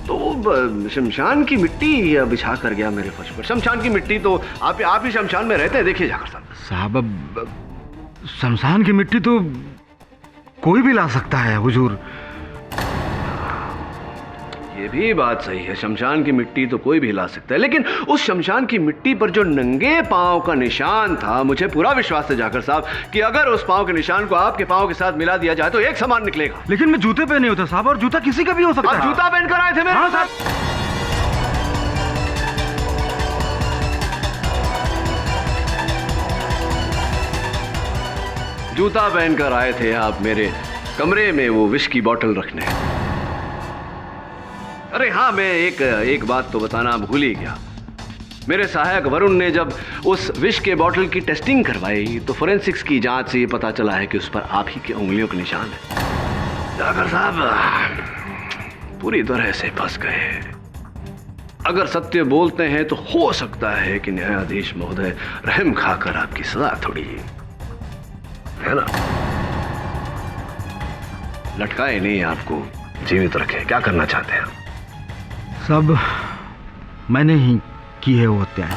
तो वो शमशान की मिट्टी बिछा कर गया मेरे फर्श पर। शमशान की मिट्टी तो आप ही शमशान में रहते हैं, देखिए जाकर साहब। अब शमशान की मिट्टी तो कोई भी ला सकता है हुजूर। ये भी बात सही है, शमशान की मिट्टी तो कोई भी ला सकता है, लेकिन उस शमशान की मिट्टी पर जो नंगे पांव का निशान था, मुझे पूरा विश्वास है जाकर साहब कि अगर उस पांव के निशान को आपके पांव के साथ मिला दिया जाए तो एक समान निकलेगा। लेकिन मैं जूते पहने होता साहब, और जूता किसी का भी हो सकता है। आप जूता पहनकर आए थे मेरे? हाँ साहब। जूता पहनकर आए थे आप मेरे कमरे में वो विष की बोतल रखने। अरे हाँ, मैं एक बात तो बताना भूल ही गया। मेरे सहायक वरुण ने जब उस विष के बोतल की टेस्टिंग करवाई तो फोरेंसिक्स की जांच से ये पता चला है कि उस पर आप ही की उंगलियों के निशान है। जाकर साहब पूरी तरह से फंस गए। अगर सत्य बोलते हैं तो हो सकता है कि न्यायाधीश महोदय रहम खाकर आपकी सजा थोड़ी है ना? लटकाए नहीं, आपको जीवित रखे। क्या करना चाहते हैं? सब मैंने ही की है वो हत्याएं।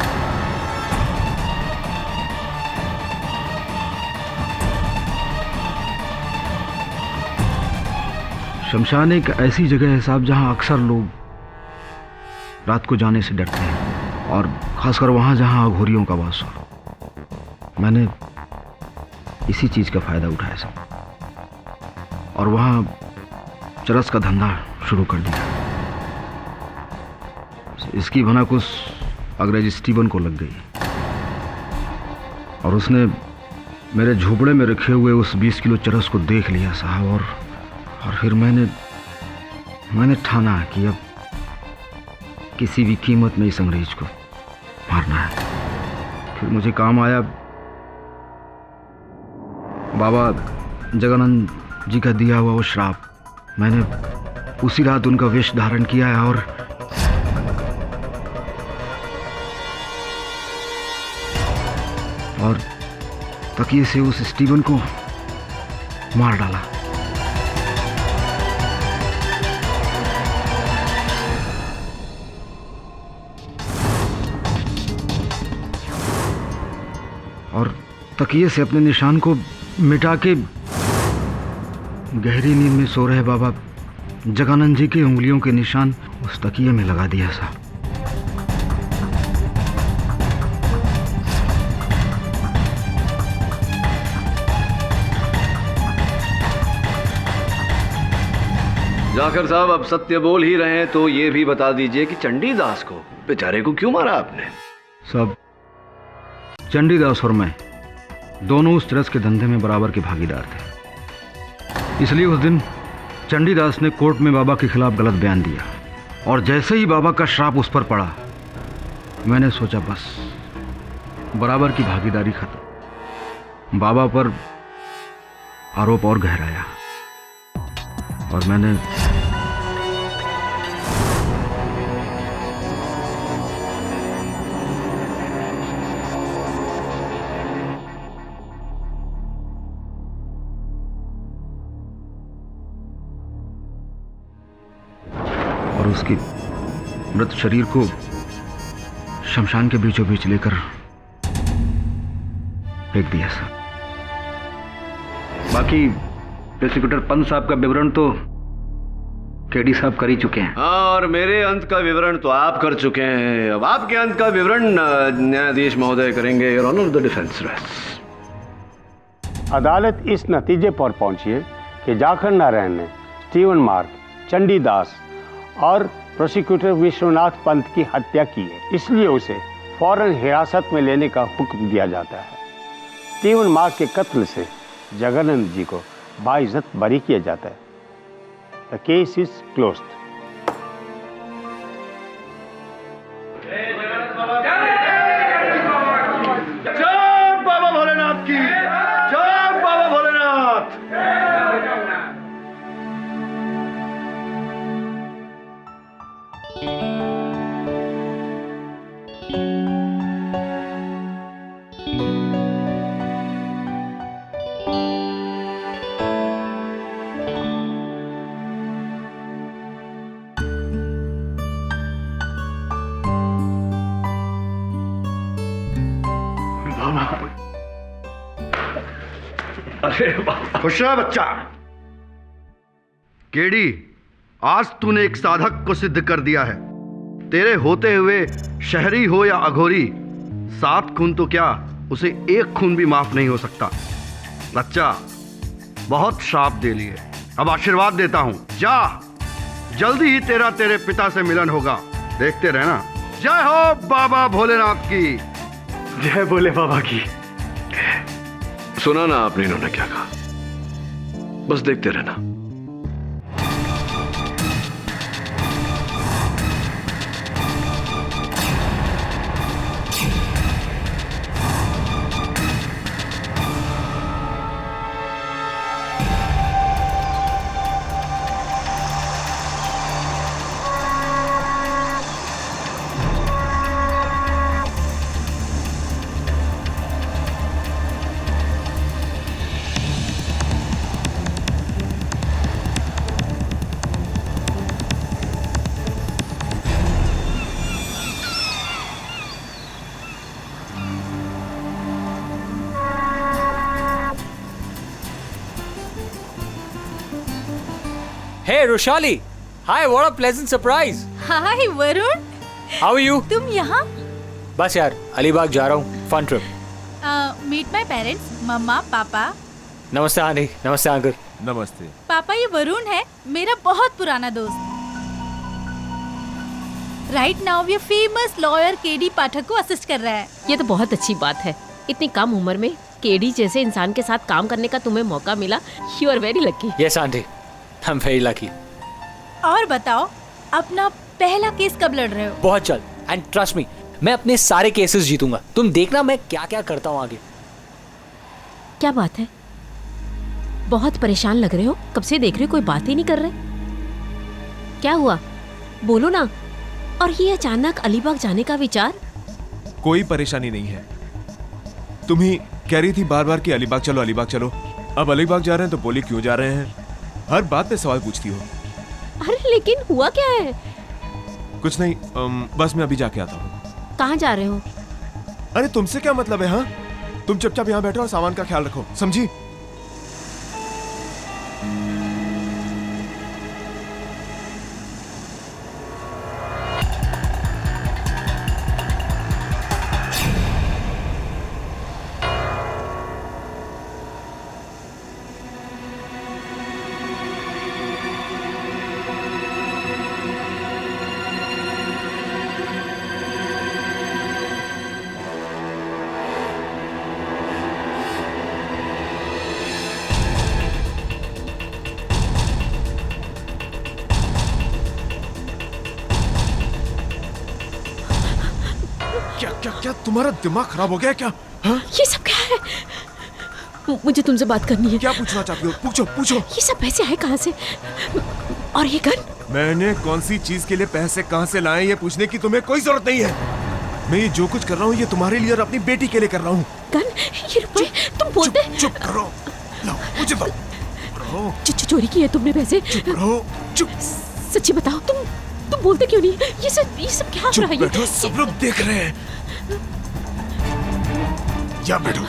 शमशान एक ऐसी जगह है साहब जहां अक्सर लोग रात को जाने से डरते हैं, और खासकर वहां जहां अघोरियों का वास हो। मैंने इसी चीज का फायदा उठाया साहब, और वहां चरस का धंधा शुरू कर दिया। इसकी भनक उस अंग्रेज स्टीवन को लग गई, और उसने मेरे झोपड़े में रखे हुए उस 20 किलो चरस को देख लिया साहब, और फिर मैंने ठाना कि अब किसी भी कीमत में इस अंग्रेज को मारना है। फिर मुझे काम आया बाबा जगानंद जी का दिया हुआ वो श्राप। मैंने उसी रात उनका वेश धारण किया है, और तकिए से उस स्टीवन को मार डाला। और तकिए से अपने निशान को मिटा के गहरी नींद में सो रहे बाबा जगानंद जी की उंगलियों के निशान उस तकिए में लगा दिया साहब। जाकर साहब, अब सत्य बोल ही रहे हैं तो ये भी बता दीजिए कि चंडीदास को, बेचारे को, क्यों मारा आपने? सब चंडीदास और मैं दोनों उस चरस के धंधे में बराबर के भागीदार थे। इसलिए उस दिन चंडीदास ने कोर्ट में बाबा के खिलाफ गलत बयान दिया, और जैसे ही बाबा का श्राप उस पर पड़ा, मैंने सोचा बस बराबर की भागीदारी खत्म। बाबा पर आरोप और गहराया, और मैंने और उसकी मृत शरीर को शमशान के बीचों बीच लेकर फेंक दिया सर। बाकी प्रोसिक्यूटर पंत साहब का विवरण तो केडी साहब कर ही चुके हैं। हाँ, और मेरे अंत का विवरण तो आप कर चुके हैं। अब आपके अंत का विवरण न्यायाधीश महोदय करेंगे। Your honour, the defence rests. अदालत इस नतीजे पर पहुंची है कि जाखर नारायण ने स्टीवन मार्क, चंडीदास और प्रोसिक्यूटर विश्वनाथ पंत की हत्या की है, इसलिए उसे फौरन हिरासत में लेने का हुक्म दिया जाता है। स्टीवन मार्क के कत्ल से जगानंद जी को बाइज्जत बरी किया जाता है। The case is closed. जय बाबा भोलेनाथ की, जय बाबा भोलेनाथ। खुश रहा बच्चा। केडी, आज तूने एक साधक को सिद्ध कर दिया है। तेरे होते हुए शहरी हो या अघोरी, 7 खून तो क्या, उसे 1 खून भी माफ नहीं हो सकता। बच्चा, बहुत श्राप दे लिए, अब आशीर्वाद देता हूं। जा, जल्दी ही तेरे पिता से मिलन होगा, देखते रहना। जय हो बाबा भोलेनाथ की। जय भोले बाबा की। सुना ना आपने इन्होंने क्या कहा? बस देखते रहना। Hey Roshali, hi, what a pleasant surprise. Hi Varun, How are you? तुम यहाँ? बस यार अलीबाग जा रहा हूँ, fun trip. Meet my parents, मम्मा पापा. नमस्ते आंटी, नमस्ते अंकल. नमस्ते. पापा ये वरुण है, मेरा बहुत पुराना दोस्त. राइट नाउ ये फेमस लॉयर केडी पाठक को असिस्ट कर रहा है. ये तो बहुत अच्छी बात है. इतनी कम उम्र में केडी जैसे इंसान के साथ काम करने का तुम्हें मौका मिला. You are very lucky. Yes aunty, I'm very lucky. और बताओ, अपना पहला केस कब लड़ रहे हो? बहुत जल्द. And trust me, मैं अपने सारे केसेस जीतूंगा. तुम देखना मैं क्या क्या करता हूँ आगे. क्या बात है? बहुत परेशान लग रहे हो. कब से देख रहे हो, कोई बात ही नहीं कर रहे. क्या हुआ, बोलो ना. और ये अचानक अलीबाग जाने का विचार? कोई परेशानी नहीं है. तुम ही कह रही थी बार बार कि अलीबाग चलो अलीबाग चलो. अब अलीबाग जा रहे हैं तो बोली क्यों जा रहे हैं. हर बात पे सवाल पूछती हो. अरे लेकिन हुआ क्या है? कुछ नहीं, बस मैं अभी जाके आता हूँ. कहाँ जा रहे हो? अरे तुमसे क्या मतलब है? हाँ, तुम चुपचाप यहाँ बैठो और सामान का ख्याल रखो, समझी? क्या तुम्हारा दिमाग खराब हो गया क्या? हाँ? ये सब क्या है? मुझे तुमसे बात करनी है. क्या पूछना चाहती हो? पूछो पूछो. ये सब पैसे आए कहाँ से? और ये गन? मैंने कौन सी चीज के लिए पैसे कहाँ से लाए ये पूछने की तुम्हें कोई जरूरत नहीं है. मैं ये जो कुछ कर रहा हूँ ये तुम्हारे लिए और अपनी बेटी के लिए कर रहा हूँ. गन? ये रुपए तुम बोलते? चुप करो. लो मुझे दो. चोरी की है तुमने पैसे? चुप रहो. चुप. सच्ची बताओ, तुम बोलते क्यों नहीं? ये सब क्या हो रहा है? बैठो, सब लोग देख रहे हैं. या बैठो.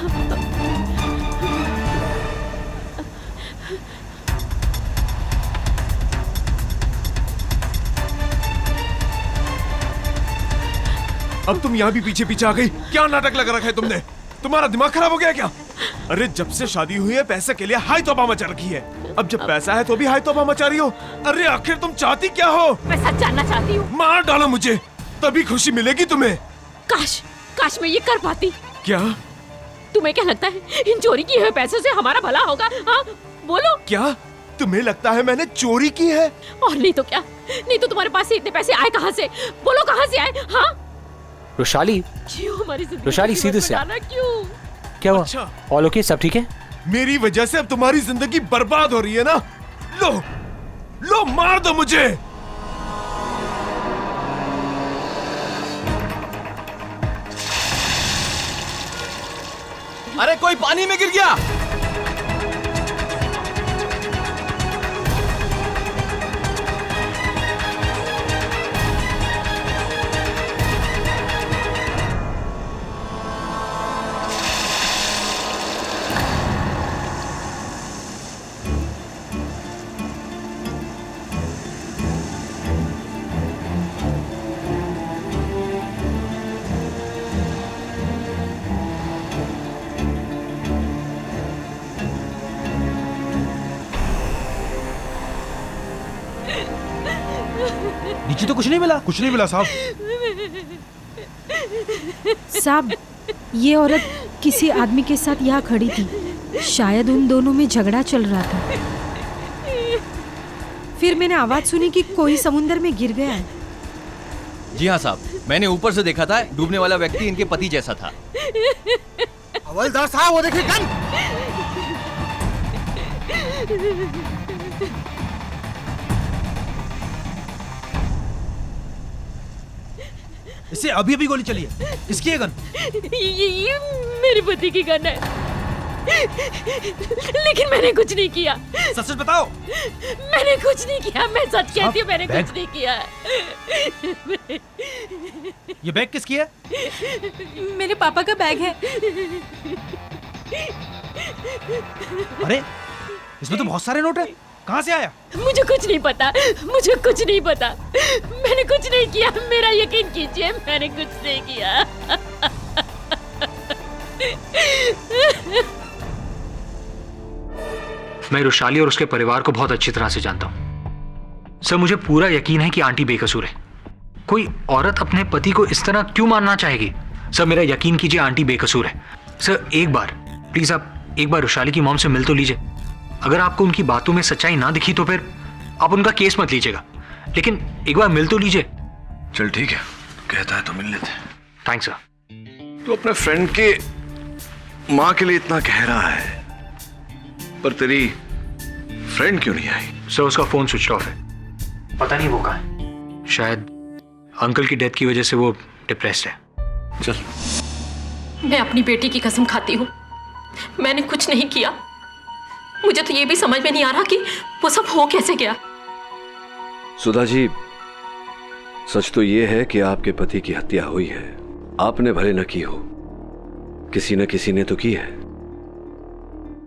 अब तुम यहाँ भी पीछे पीछे आ गई. क्या नाटक लगा रखा है तुमने? तुम्हारा दिमाग खराब हो गया क्या? अरे जब से शादी हुई है पैसे के लिए हाई तौबा मचा रखी है. अब जब पैसा है तो भी हाई तौबा मचा रही हो. अरे आखिर तुम चाहती क्या हो? मैं सच जानना चाहती हूँ. मार डालो मुझे, तभी खुशी मिलेगी तुम्हें. काश मैं ये कर पाती. क्या? तुम्हें क्या लगता है इन चोरी किए हुए पैसों से हमारा भला होगा? हाँ बोलो. क्या तुम्हें लगता है मैंने चोरी की है? और नहीं तो क्या. नहीं तो तुम्हारे पास से इतने पैसे आए कहाँ से? बोलो कहाँ से आए? हाँ रोशाली, क्यों हमारी जिंदगी रोशाली सीधे से क्यों? क्या हुआ? अच्छा. ऑल ओके, सब ठीक है? मेरी वजह से अब तुम्हारी जिंदगी बर्बाद हो रही है ना. लो लो मार दो मुझे. अरे कोई पानी में गिर गया. नीचे तो कुछ नहीं मिला. कुछ नहीं मिला साहब. साहब, ये औरत किसी आदमी के साथ यहाँ खड़ी थी. शायद उन दोनों में झगड़ा चल रहा था. फिर मैंने आवाज सुनी कि कोई समुंदर में गिर गया है. जी हाँ साहब, मैंने ऊपर से देखा था. डूबने वाला व्यक्ति इनके पति जैसा था. हवलदार साहब, वो देखिए गन. इसे अभी अभी गोली चली है. इसकी है गन? ये मेरे पति की गन है. लेकिन मैंने कुछ नहीं किया. सच सच बताओ. मैंने कुछ नहीं किया. मैं सच कहती हूँ, मैंने कुछ नहीं किया. ये बैग किसकी है? मेरे पापा का बैग है. अरे इसमें तो बहुत सारे नोट हैं. कहाँ से आया? मुझे कुछ नहीं पता, मुझे कुछ नहीं पता। मैंने कुछ नहीं किया, मेरा यकीन कीजिए, मैंने कुछ नहीं किया। मैं रुशाली और उसके परिवार को बहुत अच्छी तरह से जानता हूं। सर, मुझे पूरा यकीन है कि आंटी बेकसूर है। कोई औरत अपने पति को इस तरह क्यों मारना चाहेगी? सर, मेरा यकीन कीजिए, आंटी बेकसूर है। सर, एक बार प्लीज आप एक बार रुशाली की मॉम से मिल तो लीजिए। अगर आपको उनकी बातों में सच्चाई ना दिखी तो फिर आप उनका केस मत लीजिएगा, लेकिन एक बार मिल तो लीजिए। चल ठीक है, कहता है तो मिल लेते हैं। Thanks sir. तो अपने फ्रेंड के माँ के लिए इतना कह रहा है, पर तेरी फ्रेंड क्यों नहीं आई? सर, उसका फोन स्विच ऑफ है, पता नहीं वो कहाँ है। शायद अंकल की डेथ की वजह से वो डिप्रेस्ड है। चल। मैं अपनी बेटी की कसम खाती हूँ, मैंने कुछ नहीं किया। मुझे तो ये भी समझ में नहीं आ रहा कि वो सब हो कैसे गया। सुधा जी, सच तो ये है कि आपके पति की हत्या हुई है। आपने भले न की हो, किसी न किसी ने तो की है।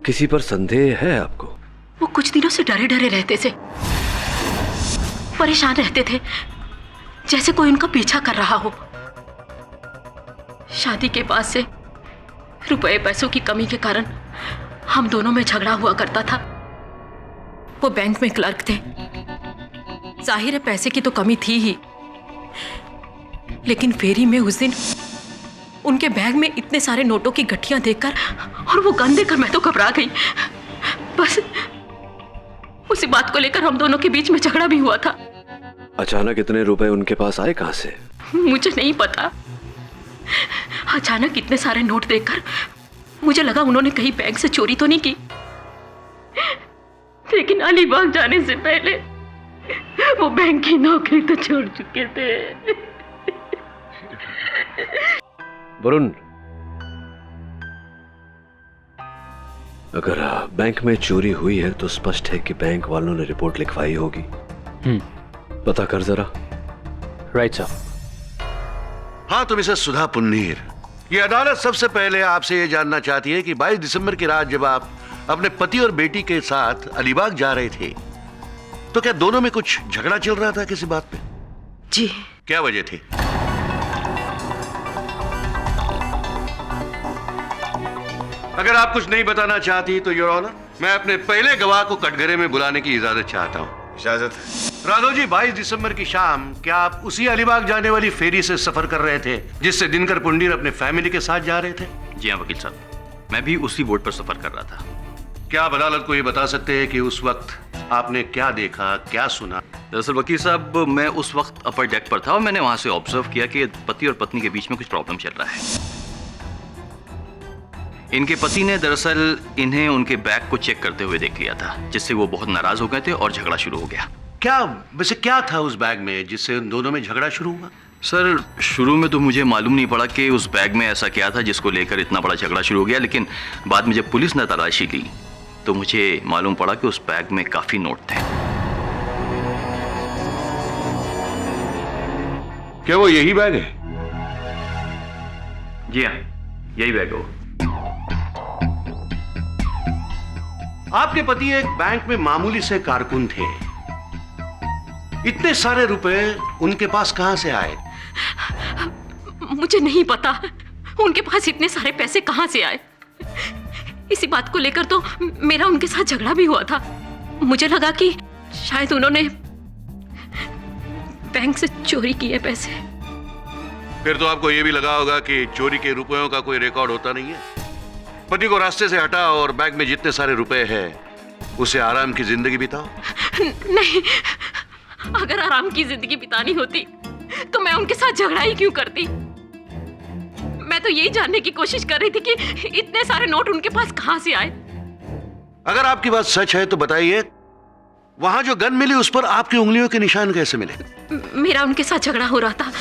किसी पर संदेह है आपको? वो कुछ दिनों से डरे डरे रहते थे, परेशान रहते थे, जैसे कोई उनका पीछा कर रहा हो। शादी के बाद से रुपए पैसों की कमी के कारण हम दोनों में झगड़ा हुआ करता था। वो बैंक में क्लर्क थे, जाहिर है पैसे की तो कमी थी ही, लेकिन फेरी में उस दिन उनके बैग में इतने सारे नोटों की गठियां देखकर और वो गन देखकर मैं तो घबरा गई। बस उसी बात को लेकर हम दोनों के बीच में झगड़ा भी हुआ था। अचानक इतने रुपए उनके पास आए कहां से? मुझे नहीं पता, अचानक इतने सारे नोट देखकर मुझे लगा उन्होंने कहीं बैंक से चोरी तो नहीं की, लेकिन अलीबाग जाने से पहले वो बैंक की नौकरी तो छोड़ चुके थे। वरुण, अगर बैंक में चोरी हुई है तो स्पष्ट है कि बैंक वालों ने रिपोर्ट लिखवाई होगी। पता कर जरा। राइट साहब। हाँ, तुम इसे सुधा पुन्नीर। ये अदालत सबसे पहले आपसे ये जानना चाहती है कि 22 दिसंबर की रात जब आप अपने पति और बेटी के साथ अलीबाग जा रहे थे, तो क्या दोनों में कुछ झगड़ा चल रहा था किसी बात पे? जी। क्या वजह थी? अगर आप कुछ नहीं बताना चाहती तो योर ऑनर, मैं अपने पहले गवाह को कटघरे में बुलाने की इजाजत चाहता हूँ। इजाजत है। राघव जी, 22 दिसंबर की शाम क्या आप उसी अलीबाग जाने वाली फेरी से सफर कर रहे थे जिससे दिनकर पुंडीर अपने फैमिली के साथ जा रहे थे? जी हाँ वकील साहब, मैं भी उसी बोट पर सफर कर रहा था। क्या आप अदालत को ये बता सकते हैं कि उस वक्त आपने क्या देखा, क्या सुना? दरअसल वकील साहब, मैं उस वक्त अपर डेक पर था और मैंने वहां से ऑब्जर्व किया कि पति और पत्नी के बीच में कुछ प्रॉब्लम चल रहा है। इनके पति ने दरअसल इन्हें उनके बैग को चेक करते हुए देख लिया था, जिससे वो बहुत नाराज हो गए थे और झगड़ा शुरू हो गया। क्या वैसे क्या था उस बैग में जिससे उन दोनों में झगड़ा शुरू हुआ? सर, शुरू में तो मुझे मालूम नहीं पड़ा कि उस बैग में ऐसा क्या था जिसको लेकर इतना बड़ा झगड़ा शुरू हो गया, लेकिन बाद में जब पुलिस ने तलाशी ली तो मुझे मालूम पड़ा कि उस बैग में काफी नोट थे। क्या वो यही बैग है? जी हाँ, यही बैग है। आपके पति एक बैंक में मामूली से कारकुन थे, इतने सारे रुपए उनके पास कहां से आए? मुझे नहीं पता उनके पास इतने सारे पैसे कहां से आए। इसी बात को लेकर तो मेरा उनके साथ झगड़ा भी हुआ था। मुझे लगा कि शायद उन्होंने बैंक से चोरी किए पैसे। फिर तो आपको यह भी लगा होगा कि चोरी के रुपयों का कोई रिकॉर्ड होता नहीं है। पति को रास्ते से हटा और बैग में जितने सारे रुपए हैं उसे आराम की जिंदगी बिताओ। नहीं, अगर आराम की जिंदगी बितानी होती तो मैं उनके साथ झगड़ा ही क्यों करती। मैं तो यही जानने की कोशिश कर रही थी कि इतने सारे नोट उनके पास कहां से आए। अगर आपकी बात सच है तो बताइए, वहां जो गन मिली उस पर आपकी उंगलियों के निशान कैसे मिले? मेरा उनके साथ झगड़ा हो रहा था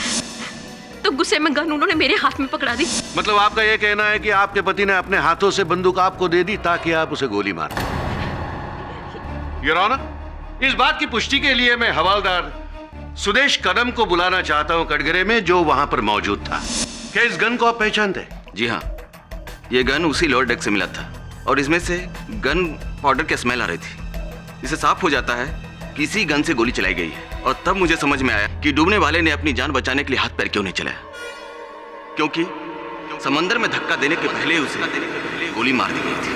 तो गुस्से में गन उन्होंने मेरे हाथ में पकड़ा दी। मतलब आपका यह कहना है कि आपके पति ने अपने हाथों से बंदूक आपको दे दी ताकि आप उसे गोली मार। योर ऑनर, इस बात की पुष्टि के लिए मैं हवालदार सुदेश कदम को बुलाना चाहता हूं कटघरे में, जो वहां पर मौजूद था। क्या इस गन को आप पहचानते हैं? जी हाँ, ये गन उसी लोअर डेक से मिला था और इसमें से गन पाउडर की स्मेल आ रही थी। इससे साफ हो जाता है कि इसी गन से गोली चलाई गई है। और तब मुझे समझ में आया कि डूबने वाले ने अपनी जान बचाने के लिए हाथ पैर क्यों नहीं चलाया, क्योंकि समंदर में धक्का देने के पहले उसे गोली मार दी गई थी।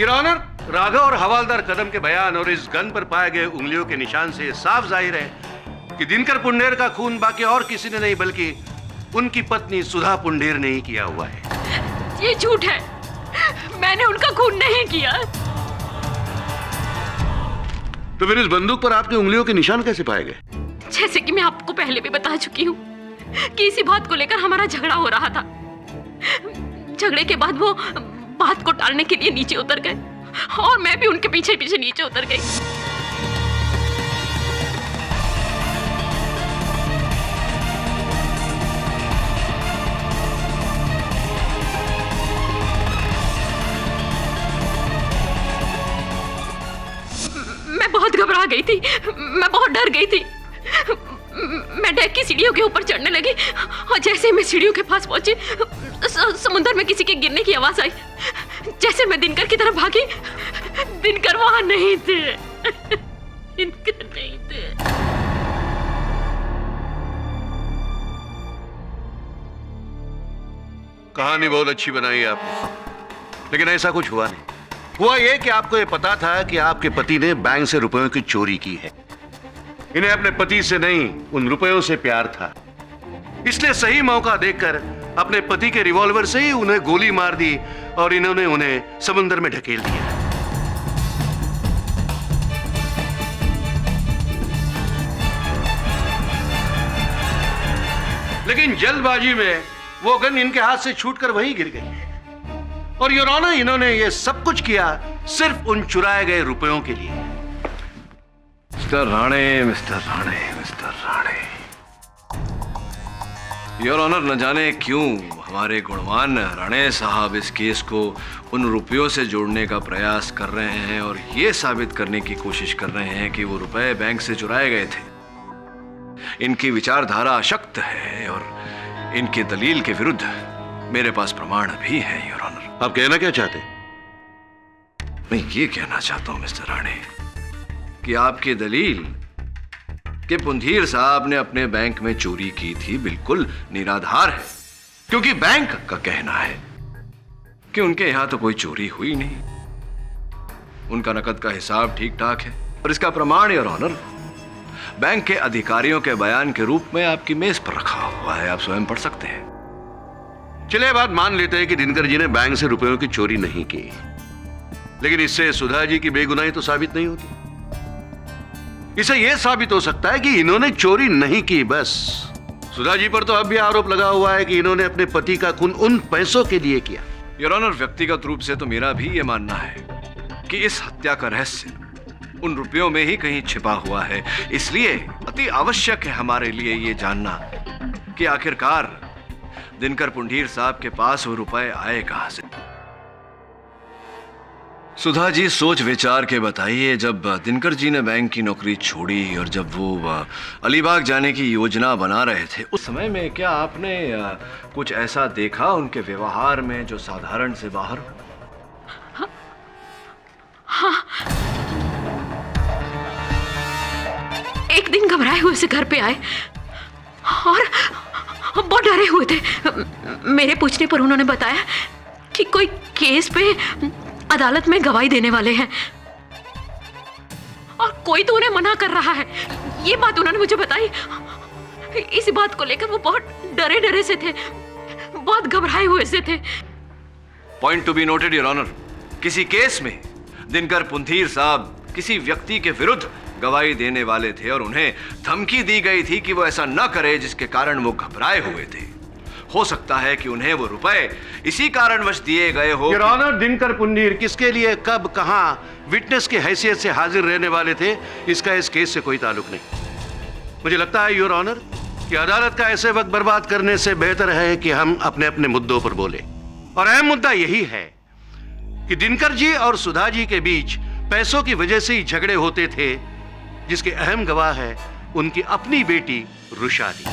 योर ऑनर, राघव और हवालदार कदम के बयान और इस गन पर पाए गए उंगलियों के निशान से साफ जाहिर है कि दिनकर पुंडेर का खून बाकी और किसी ने नहीं बल्कि उनकी पत्नी सुधा पुंडेर ने ही किया हुआ है। ये झूठ है, मैंने उनका खून नहीं किया। तो फिर इस बंदूक पर आपकी उंगलियों के निशान कैसे पाए गए? जैसे कि मैं आपको पहले भी बता चुकी हूँ कि इसी बात को लेकर हमारा झगड़ा हो रहा था। झगड़े के बाद वो बात को टालने के लिए नीचे उतर गए और मैं भी उनके पीछे पीछे नीचे उतर गई। मैं बहुत घबरा गई थी, मैं बहुत डर गई थी। मैं डेक की सीढ़ियों के ऊपर चढ़ने लगी और जैसे मैं सीढ़ियों के पास पहुंची, समुद्र में किसी के गिरने की आवाज आई। जैसे मैं दिनकर की तरफ भागी, दिनकर वहां नहीं थे। दिनकर नहीं थे। कहानी बहुत अच्छी बनाई आपने, लेकिन ऐसा कुछ हुआ नहीं। हुआ ये कि आपको ये पता था कि आपके पति ने बैंक से रुपयों की चोरी की है। इन्हें अपने पति से नहीं, उन रुपयों से प्यार था, इसलिए सही मौका देखकर अपने पति के रिवॉल्वर से ही उन्हें गोली मार दी और इन्होंने उन्हें समुद्र में ढकेल दिया। लेकिन जल्दबाजी में वो गन इनके हाथ से छूटकर वहीं गिर गई। और योर ऑनर, इन्होंने ये सब कुछ किया सिर्फ उन चुराए गए रुपयों के लिए। Mister Rane, mister Rane, mister Rane, your honour, न जाने क्यों हमारे गुणवान राणे साहब इस केस को उन रुपयों से जोड़ने का प्रयास कर रहे हैं और ये साबित करने की कोशिश कर रहे हैं कि वो रुपए बैंक से चुराए गए थे। इनकी विचारधारा अशक्त है और इनके दलील के विरुद्ध मेरे पास प्रमाण भी है योर ऑनर। आप कहना क्या चाहते हैं? मैं ये कहना चाहता हूं मिस्टर राणे कि आपकी दलील कि पुंधीर साहब ने अपने बैंक में चोरी की थी बिल्कुल निराधार है, क्योंकि बैंक का कहना है कि उनके यहां तो कोई चोरी हुई नहीं, उनका नकद का हिसाब ठीक ठाक है। और इसका प्रमाण योर ऑनर बैंक के अधिकारियों के बयान के रूप में आपकी मेज पर रखा हुआ है, आप स्वयं पढ़ सकते हैं। चलिए बात मान लेते हैं कि दिनकर जी ने बैंक से रुपयों की चोरी नहीं की, लेकिन इससे सुधा जी की बेगुनाही तो साबित नहीं होती। इसे यह साबित हो सकता है कि इन्होंने चोरी नहीं की, बस। सुधा जी पर तो अब भी आरोप लगा हुआ है कि इन्होंने अपने पति का खून उन पैसों के लिए किया। योर ऑनर, व्यक्तिगत रूप से तो मेरा भी यह मानना है कि इस हत्या का रहस्य उन रुपयों में ही कहीं छिपा हुआ है। इसलिए अति आवश्यक है हमारे लिए ये जानना कि आखिरकार दिनकर पुंडीर साहब के पास वो रुपए आए कहां से। सुधा जी, सोच विचार के बताइए, जब दिनकर जी ने बैंक की नौकरी छोड़ी और जब वो अलीबाग जाने की योजना बना रहे थे, उस समय में क्या आपने कुछ ऐसा देखा उनके व्यवहार में जो साधारण से बाहर हो? हाँ। एक दिन घबराए हुए से घर पे आए और बहुत डरे हुए थे। मेरे पूछने पर उन्होंने बताया कि कोई केस पे अदालत में गवाही देने वाले हैं और कोई तो उन्हें मना कर रहा है। ये बात उन्होंने मुझे बताई। इस बात को लेकर वो बहुत डरे डरे से थे, बहुत घबराए हुए से थे। Point to be noted your honour, किसी केस में दिनकर पुंधीर साहब किसी व्यक्ति के विरुद्ध गवाही देने वाले थे और उन्हें धमकी दी गई थी कि वो ऐसा न करे जिसके कारण वो घबराए हुए थे। हो सकता है कि उन्हें वो रुपए इसी कारणवश दिए गए हो। योर ऑनर, दिनकर पुंडीर किसके लिए, कब, कहां विटनेस की हैसियत से हाजिर रहने वाले थे, इसका इस केस से कोई ताल्लुक नहीं। मुझे लगता है योर ऑनर कि अदालत का ऐसे वक्त बर्बाद करने से बेहतर है कि हम अपने अपने मुद्दों पर बोले। और अहम मुद्दा यही है कि दिनकर जी और सुधा जी के बीच पैसों की वजह से ही झगड़े होते थे, जिसके अहम गवाह है उनकी अपनी बेटी रुशादी।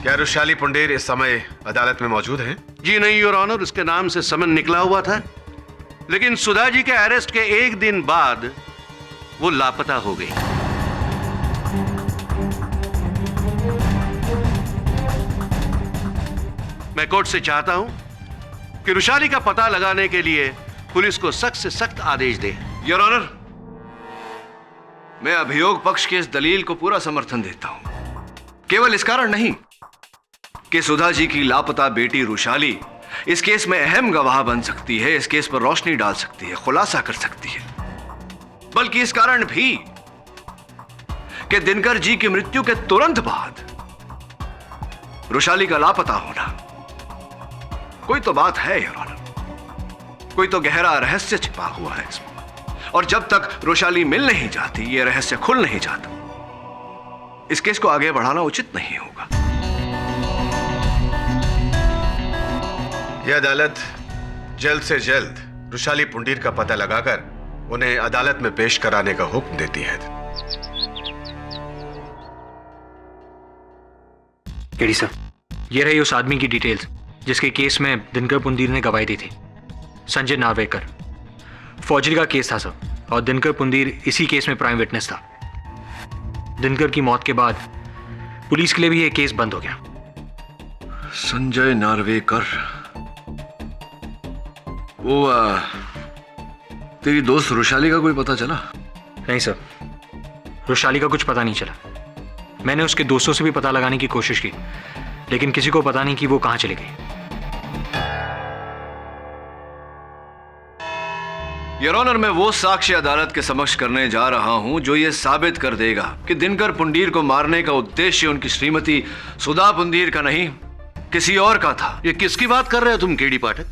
क्या रुशाली पुंडेर इस समय अदालत में मौजूद हैं? जी नहीं योर ऑनर, उसके नाम से समन निकला हुआ था, लेकिन सुधा जी के अरेस्ट के एक दिन बाद वो लापता हो गई। मैं कोर्ट से चाहता हूं कि रुशाली का पता लगाने के लिए पुलिस को सख्त से सख्त आदेश दे। योर ऑनर, मैं अभियोग पक्ष की इस दलील को पूरा समर्थन देता हूं, केवल इस कारण नहीं कि सुधा जी की लापता बेटी रुशाली इस केस में अहम गवाह बन सकती है, इस केस पर रोशनी डाल सकती है, खुलासा कर सकती है, बल्कि इस कारण भी कि दिनकर जी की मृत्यु के तुरंत बाद रुशाली का लापता होना कोई तो बात है योर ऑनर, कोई तो गहरा रहस्य छिपा हुआ है इसमें, और जब तक रुशाली मिल नहीं जाती, यह रहस्य खुल नहीं जाता, इस केस को आगे बढ़ाना उचित नहीं होगा। यह अदालत जल्द से जल्द रुशाली पुंडीर का पता लगाकर उन्हें अदालत में पेश कराने का हुक्म देती है। केडी सर, ये रही उस आदमी की डिटेल्स जिसके केस में दिनकर पुंडीर ने गवाही दी थी। संजय नार्वेकर। फौजरी का केस था सर, और दिनकर पुंडीर इसी केस में प्राइम विटनेस था। दिनकर की मौत के बाद पुलिस के लिए भी यह केस बंद हो गया। संजय नार्वेकर, वो तेरी दोस्त रुशाली का कोई पता चला? नहीं सर, रुशाली का कुछ पता नहीं चला। मैंने उसके दोस्तों से भी पता लगाने की कोशिश की, लेकिन किसी को पता नहीं कि वो कहां चली गई। योर ऑनर, मैं वो साक्ष्य अदालत के समक्ष करने जा रहा हूं जो ये साबित कर देगा कि दिनकर पुंडीर को मारने का उद्देश्य उनकी श्रीमती सुधा पुंडीर का नहीं, किसी और का था। ये किसकी बात कर रहे हो तुम केडी पाठक?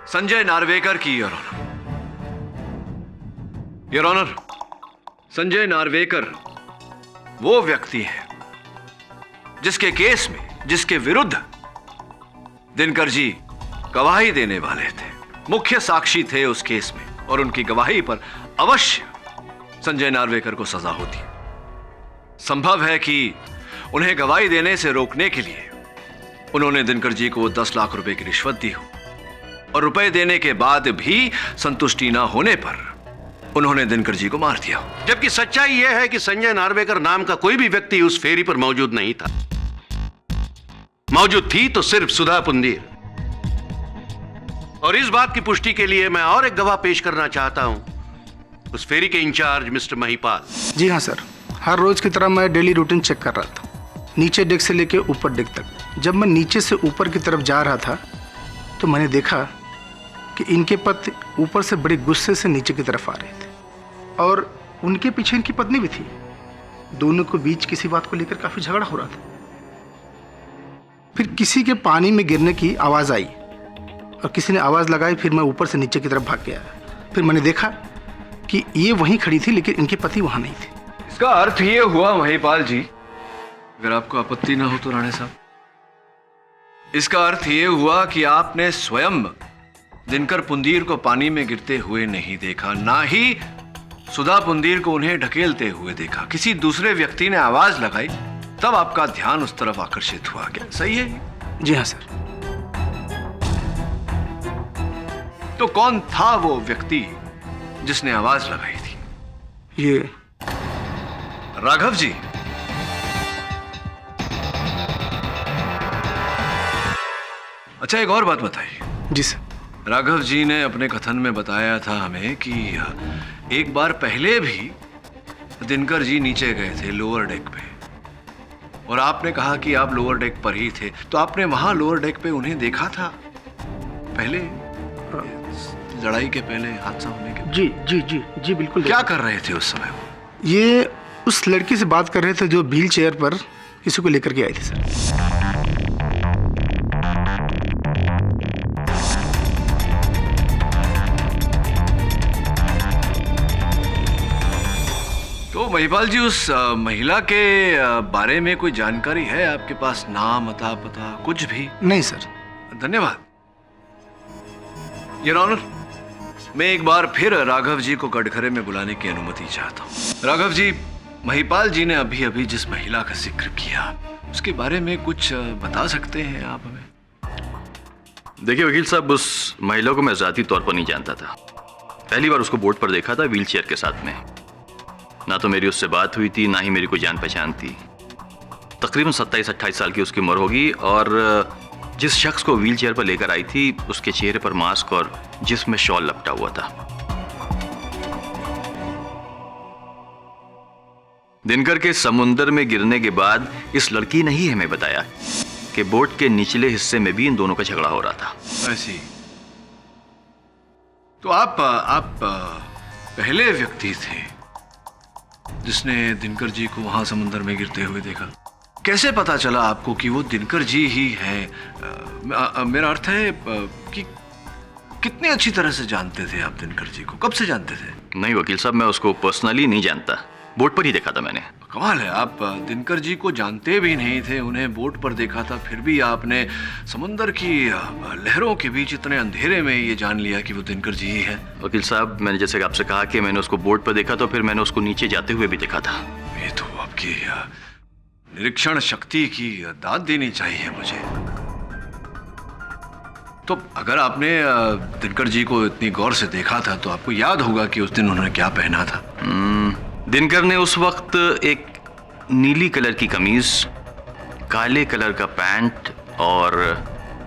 संजय नार्वेकर की your honour. Your honour, Sanjay Narvekar वो व्यक्ति है जिसके केस में, जिसके विरुद्ध दिनकर जी गवाही देने वाले थे, मुख्य साक्षी थे उस केस में, और उनकी गवाही पर अवश्य संजय नार्वेकर को सजा होती। संभव है कि उन्हें गवाही देने से रोकने के लिए उन्होंने दिनकर जी को 10 लाख रुपए की रिश्वत दी हो, और रुपए देने के बाद भी संतुष्टि ना होने पर उन्होंने दिनकर जी को मार दिया। जबकि सच्चाई यह है कि संजय नार्वेकर नाम का कोई भी व्यक्ति उस फेरी पर मौजूद नहीं था। मौजूद थी तो सिर्फ सुधा पुंडीर। और इस बात की पुष्टि के लिए मैं और एक गवाह पेश करना चाहता हूं, उस फेरी के इंचार्ज मिस्टर महिपाल। जी हाँ सर, हर रोज की तरह मैं डेली रूटीन चेक कर रहा था, नीचे डेक से लेके ऊपर डेक तक। जब मैं नीचे से ऊपर की तरफ जा रहा था तो मैंने देखा कि इनके पति ऊपर से बड़े गुस्से से नीचे की तरफ आ रहे थे, और उनके पीछे इनकी पत्नी भी थी। दोनों के बीच किसी बात को लेकर काफी झगड़ा हो रहा था। फिर किसी के पानी में गिरने की आवाज आई और किसी ने आवाज लगाई। फिर मैं ऊपर से नीचे की तरफ भाग गया। फिर मैंने देखा कि ये वहीं खड़ी थी, लेकिन इनके पति वहां नहीं थे। इसका अर्थ ये हुआ महिपाल जी, अगर आपको आपत्ति ना हो तो राणे साहब, इसका अर्थ ये हुआ कि आपने स्वयं दिनकर पुंडीर को पानी में गिरते हुए नहीं देखा, ना ही सुधा पुंडीर को उन्हें ढकेलते हुए देखा। किसी दूसरे व्यक्ति ने आवाज लगाई, तब आपका ध्यान उस तरफ आकर्षित हुआ। क्या सही है? जी हाँ सर। तो कौन था वो व्यक्ति जिसने आवाज लगाई थी? ये राघव जी। अच्छा, एक और बात बताइए। जी सर। राघव जी ने अपने कथन में बताया था हमें कि एक बार पहले भी दिनकर जी नीचे गए थे लोअर डेक पे, और आपने कहा कि आप लोअर डेक पर ही थे, तो आपने वहां लोअर डेक पे उन्हें देखा था पहले, लड़ाई के पहले, हादसा होने के? जी जी जी जी बिल्कुल। क्या कर रहे थे उस समय? ये उस लड़की से बात कर रहे थे जो व्हील चेयर पर किसी को लेकर के आई थी सर। तो महिपाल जी, उस महिला के बारे में कोई जानकारी है आपके पास? नाम, अता, पता, कुछ भी? नहीं सर। धन्यवाद। योर ऑनर, मैं एक बार फिर राघव जी को कटघरे में बुलाने की अनुमति चाहता हूँ। राघव जी, महिपाल जी ने अभी अभी जिस महिला का जिक्र किया, उसके बारे में कुछ बता सकते हैं आप हमें? देखिए वकील साहब, उस महिला को मैं ज़ाती तौर पर नहीं जानता था। पहली बार उसको बोर्ड पर देखा था व्हीलचेयर के साथ में। ना तो मेरी उससे बात हुई थी, ना ही मेरी कोई जान पहचान थी। तकरीबन 27-28 साल की उसकी उम्र होगी, और जिस शख्स को व्हीलचेयर पर लेकर आई थी उसके चेहरे पर मास्क और जिस्म में शॉल लपटा हुआ था। दिनकर के समुंदर में गिरने के बाद इस लड़की ने ही हमें बताया कि बोट के निचले हिस्से में भी इन दोनों का झगड़ा हो रहा था। ऐसी तो आप पहले व्यक्ति थे जिसने दिनकर जी को वहां समुद्र में गिरते हुए देखा। कैसे पता चला आपको कि वो दिनकर जी ही हैं? मेरा अर्थ है कि कितनी अच्छी तरह से जानते थे आप दिनकर जी को? कब से जानते थे? नहीं वकील साहब, मैं उसको पर्सनली नहीं जानता, बोट पर ही देखा था मैंने। कमाल है, आप दिनकर जी को जानते भी नहीं थे, उन्हें बोट पर देखा था, फिर भी आपने समुंदर की लहरों के बीच इतने अंधेरे में ये जान लिया कि वो दिनकर जी ही है। वकील साहब, मैंने जैसे आपसे कहा कि मैंने उसको बोट पर देखा, तो फिर मैंने उसको नीचे जाते हुए भी देखा था। ये तो आपकी निरीक्षण शक्ति की दाद देनी चाहिए मुझे। तो अगर आपने दिनकर जी को इतनी गौर से देखा था तो आपको याद होगा कि उस दिन उन्होंने क्या पहना था। दिनकर ने उस वक्त एक नीली कलर की कमीज, काले कलर का पैंट और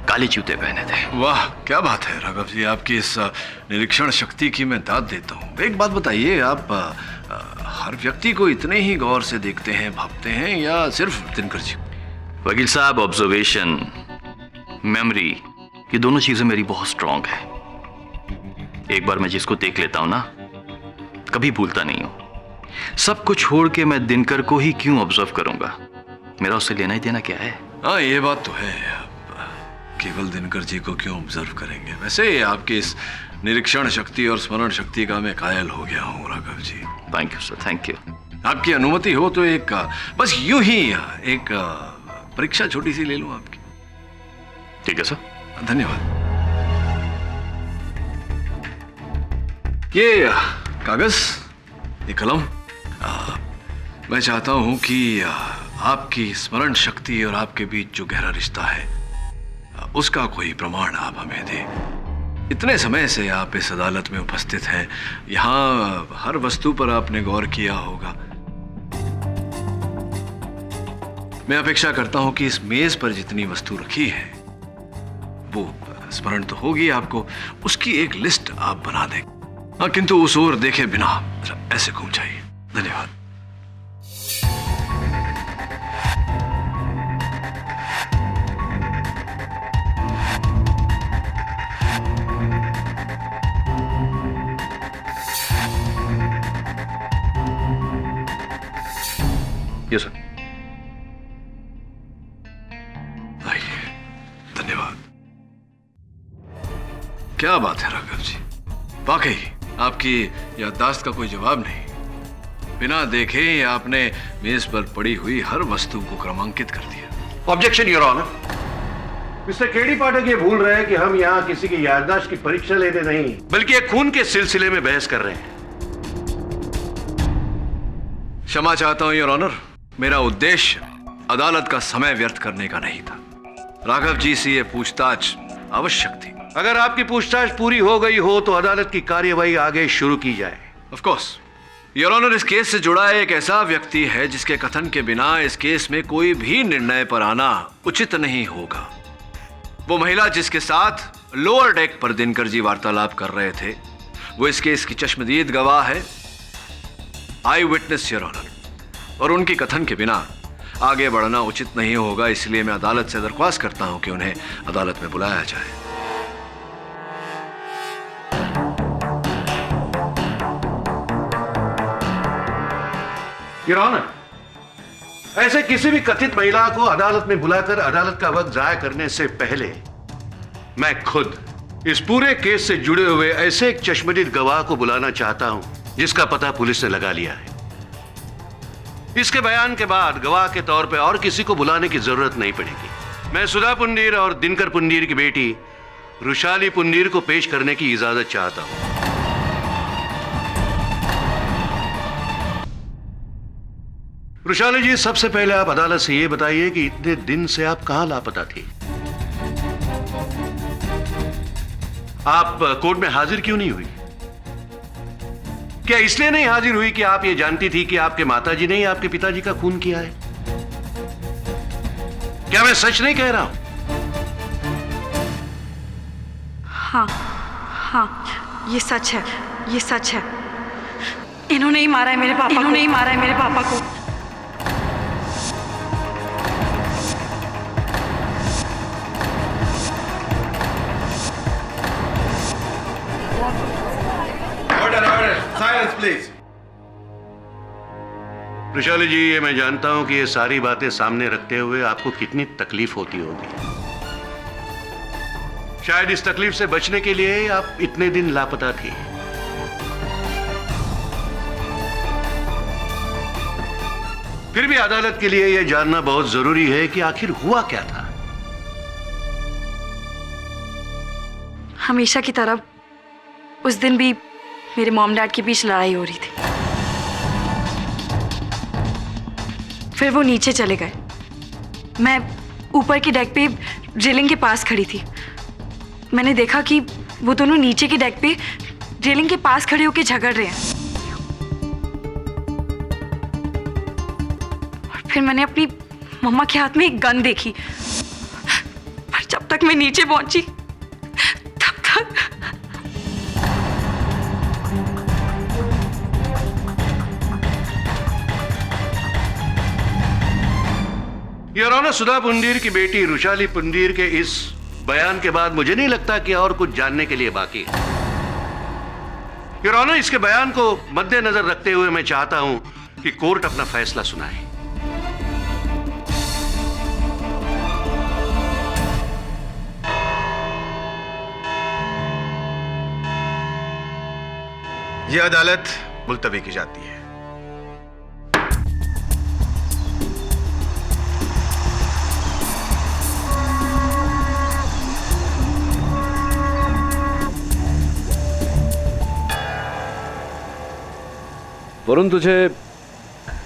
काले जूते पहने थे। वाह, क्या बात है राघव जी, आपकी इस निरीक्षण शक्ति की मैं दाद देता हूँ। एक बात बताइए, आप हर व्यक्ति को इतने ही गौर से देखते हैं, भापते हैं, या सिर्फ दिनकर जी? वकील साहब, ऑब्जर्वेशन, मेमोरी, ये दोनों चीजें मेरी बहुत स्ट्रांग है। एक बार मैं जिसको देख लेता हूं ना, कभी भूलता नहीं हूं। सब कुछ छोड़ के मैं दिनकर को ही क्यों ऑब्जर्व करूंगा? मेरा उससे लेना ही देना क्या है? हाँ, ये बात तो है। केवल दिनकर जी को क्यों ऑब्जर्व करेंगे? वैसे आपकी इस निरीक्षण शक्ति और स्मरण शक्ति का मैं कायल हो गया हूँ Raghav ji. Thank you sir, thank you. आपकी अनुमति हो तो एक बस यूं ही एक परीक्षा छोटी सी ले लूं आपकी? ठीक है सर। धन्यवाद। ये कागज, ये कलम, मैं चाहता हूं कि आपकी स्मरण शक्ति और आपके बीच जो गहरा रिश्ता है उसका कोई प्रमाण आप हमें दें। इतने समय से आप इस अदालत में उपस्थित हैं, यहाँ हर वस्तु पर आपने गौर किया होगा। मैं अपेक्षा करता हूं कि इस मेज पर जितनी वस्तु रखी है वो स्मरण तो होगी आपको, उसकी एक लिस्ट आप बना दें। हाँ, किंतु उस ओर देखे बिना ऐसे घूम जाइए। धन्यवाद। Yes sir. धन्यवाद। क्या बात है राघव जी, वाकई आपकी याददाश्त का कोई जवाब नहीं। बिना देखे ही आपने मेज पर पड़ी हुई हर वस्तु को क्रमांकित कर दिया। Objection your honour. Mister KD Pathak ये भूल रहे हैं कि हम यहाँ किसी की याददाश्त की परीक्षा लेने नहीं, बल्कि एक खून के सिलसिले में बहस कर रहे हैं। क्षमा चाहता हूं योर ऑनर, मेरा उद्देश्य अदालत का समय व्यर्थ करने का नहीं था। राघव जी से ये पूछताछ आवश्यक थी। अगर आपकी पूछताछ पूरी हो गई हो तो अदालत की कार्यवाही आगे शुरू की जाए। ऑफ कोर्स योर ऑनर, इस केस से जुड़ा एक ऐसा व्यक्ति है जिसके कथन के बिना इस केस में कोई भी निर्णय पर आना उचित नहीं होगा। वो महिला जिसके साथ लोअर डेक पर दिनकर जी वार्तालाप कर रहे थे, वो इस केस की चश्मदीद गवाह है, आई विटनेस योर ऑनर, और उनकी कथन के बिना आगे बढ़ना उचित नहीं होगा। इसलिए मैं अदालत से दरख्वास्त करता हूं कि उन्हें अदालत में बुलाया जाए। योर ऑनर, ऐसे किसी भी कथित महिला को अदालत में बुलाकर अदालत का वक्त जाया करने से पहले मैं खुद इस पूरे केस से जुड़े हुए ऐसे एक चश्मदीद गवाह को बुलाना चाहता हूं जिसका पता पुलिस ने लगा लिया है। इसके बयान के बाद गवाह के तौर पे और किसी को बुलाने की जरूरत नहीं पड़ेगी। मैं सुधा पुंडीर और दिनकर पुंडीर की बेटी रुशाली पुंडीर को पेश करने की इजाजत चाहता हूं। वृषाली जी, सबसे पहले आप अदालत से ये बताइए कि इतने दिन से आप कहां लापता थी? आप कोर्ट में हाजिर क्यों नहीं हुई? क्या इसलिए नहीं हाजिर हुई कि आप ये जानती थी कि आपके माताजी ने ही आपके पिताजी का खून किया है? क्या मैं सच नहीं कह रहा हूं? हाँ हाँ, ये सच है, ये सच है। इन्होंने ही मारा है मेरे पापा को। इन्होंने ही मारा है मेरे पापा को। Silence, please. वृषाली जी, ये मैं जानता हूं कि ये सारी बातें सामने रखते हुए आपको कितनी तकलीफ होती होगी। शायद इस तकलीफ से बचने के लिए आप इतने दिन लापता थी। फिर भी अदालत के लिए यह जानना बहुत जरूरी है कि आखिर हुआ क्या था। हमेशा की तरह उस दिन भी मेरे मॉम डैड के बीच लड़ाई हो रही थी। फिर वो नीचे चले गए। मैं ऊपर की डेक पे रेलिंग के पास खड़ी थी। मैंने देखा कि वो दोनों नीचे की डेक पे रेलिंग के पास खड़े होकर झगड़ रहे हैं। और फिर मैंने अपनी मम्मा के हाथ में एक गन देखी। पर जब तक मैं नीचे पहुंची तब तक योर ऑनर, सुधा पुंडीर की बेटी वृषाली पुंडीर के इस बयान के बाद मुझे नहीं लगता कि और कुछ जानने के लिए बाकी है। योर ऑनर, इसके बयान को मद्देनजर रखते हुए मैं चाहता हूं कि कोर्ट अपना फैसला सुनाए। यह अदालत मुलतवी की जाती है। वरुण, तुझे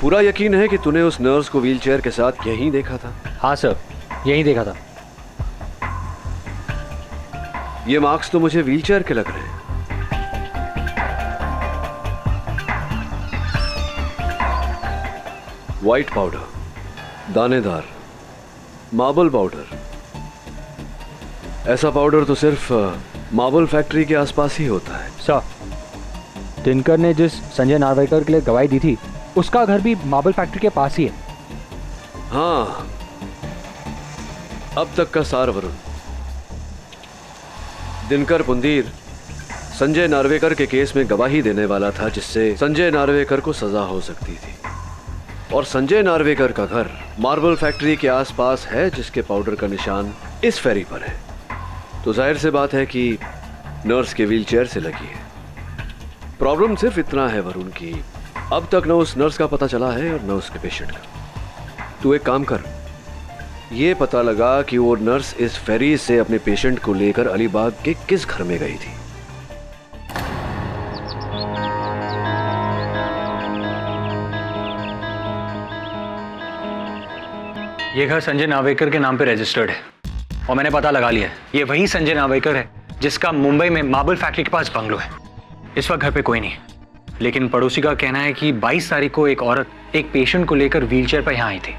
पूरा यकीन है कि तूने उस नर्स को व्हीलचेयर के साथ यहीं देखा था? हाँ सर, यहीं देखा था। ये मार्क्स तो मुझे व्हीलचेयर के लग रहे हैं। व्हाइट पाउडर, दानेदार, मार्बल पाउडर। ऐसा पाउडर तो सिर्फ मार्बल फैक्ट्री के आसपास ही होता है। सर, दिनकर ने जिस संजय नार्वेकर के लिए गवाही दी थी उसका घर भी मार्बल फैक्ट्री के पास ही है। हाँ, अब तक का सार वरुण। दिनकर पुंडीर संजय नार्वेकर के केस में गवाही देने वाला था, जिससे संजय नार्वेकर को सजा हो सकती थी। और संजय नार्वेकर का घर मार्बल फैक्ट्री के आसपास है, जिसके पाउडर का निशान इस फेरी पर है। तो जाहिर सी बात है कि नर्स के व्हीलचेयर से लगी है। प्रॉब्लम सिर्फ इतना है वरुण कि अब तक न उस नर्स का पता चला है और न उसके पेशेंट का। तू एक काम कर, ये पता लगा कि वो नर्स इस फेरी से अपने पेशेंट को लेकर अलीबाग के किस घर में गई थी। ये घर संजय नार्वेकर के नाम पे रजिस्टर्ड है और मैंने पता लगा लिया है, ये वही संजय नार्वेकर है जिसका मुंबई में मार्बल फैक्ट्री के पास बंगलो है। इस वक्त घर पे कोई नहीं, लेकिन पड़ोसी का कहना है कि 22 तारीख को एक औरत एक पेशेंट को लेकर व्हीलचेयर पर यहां आई थी।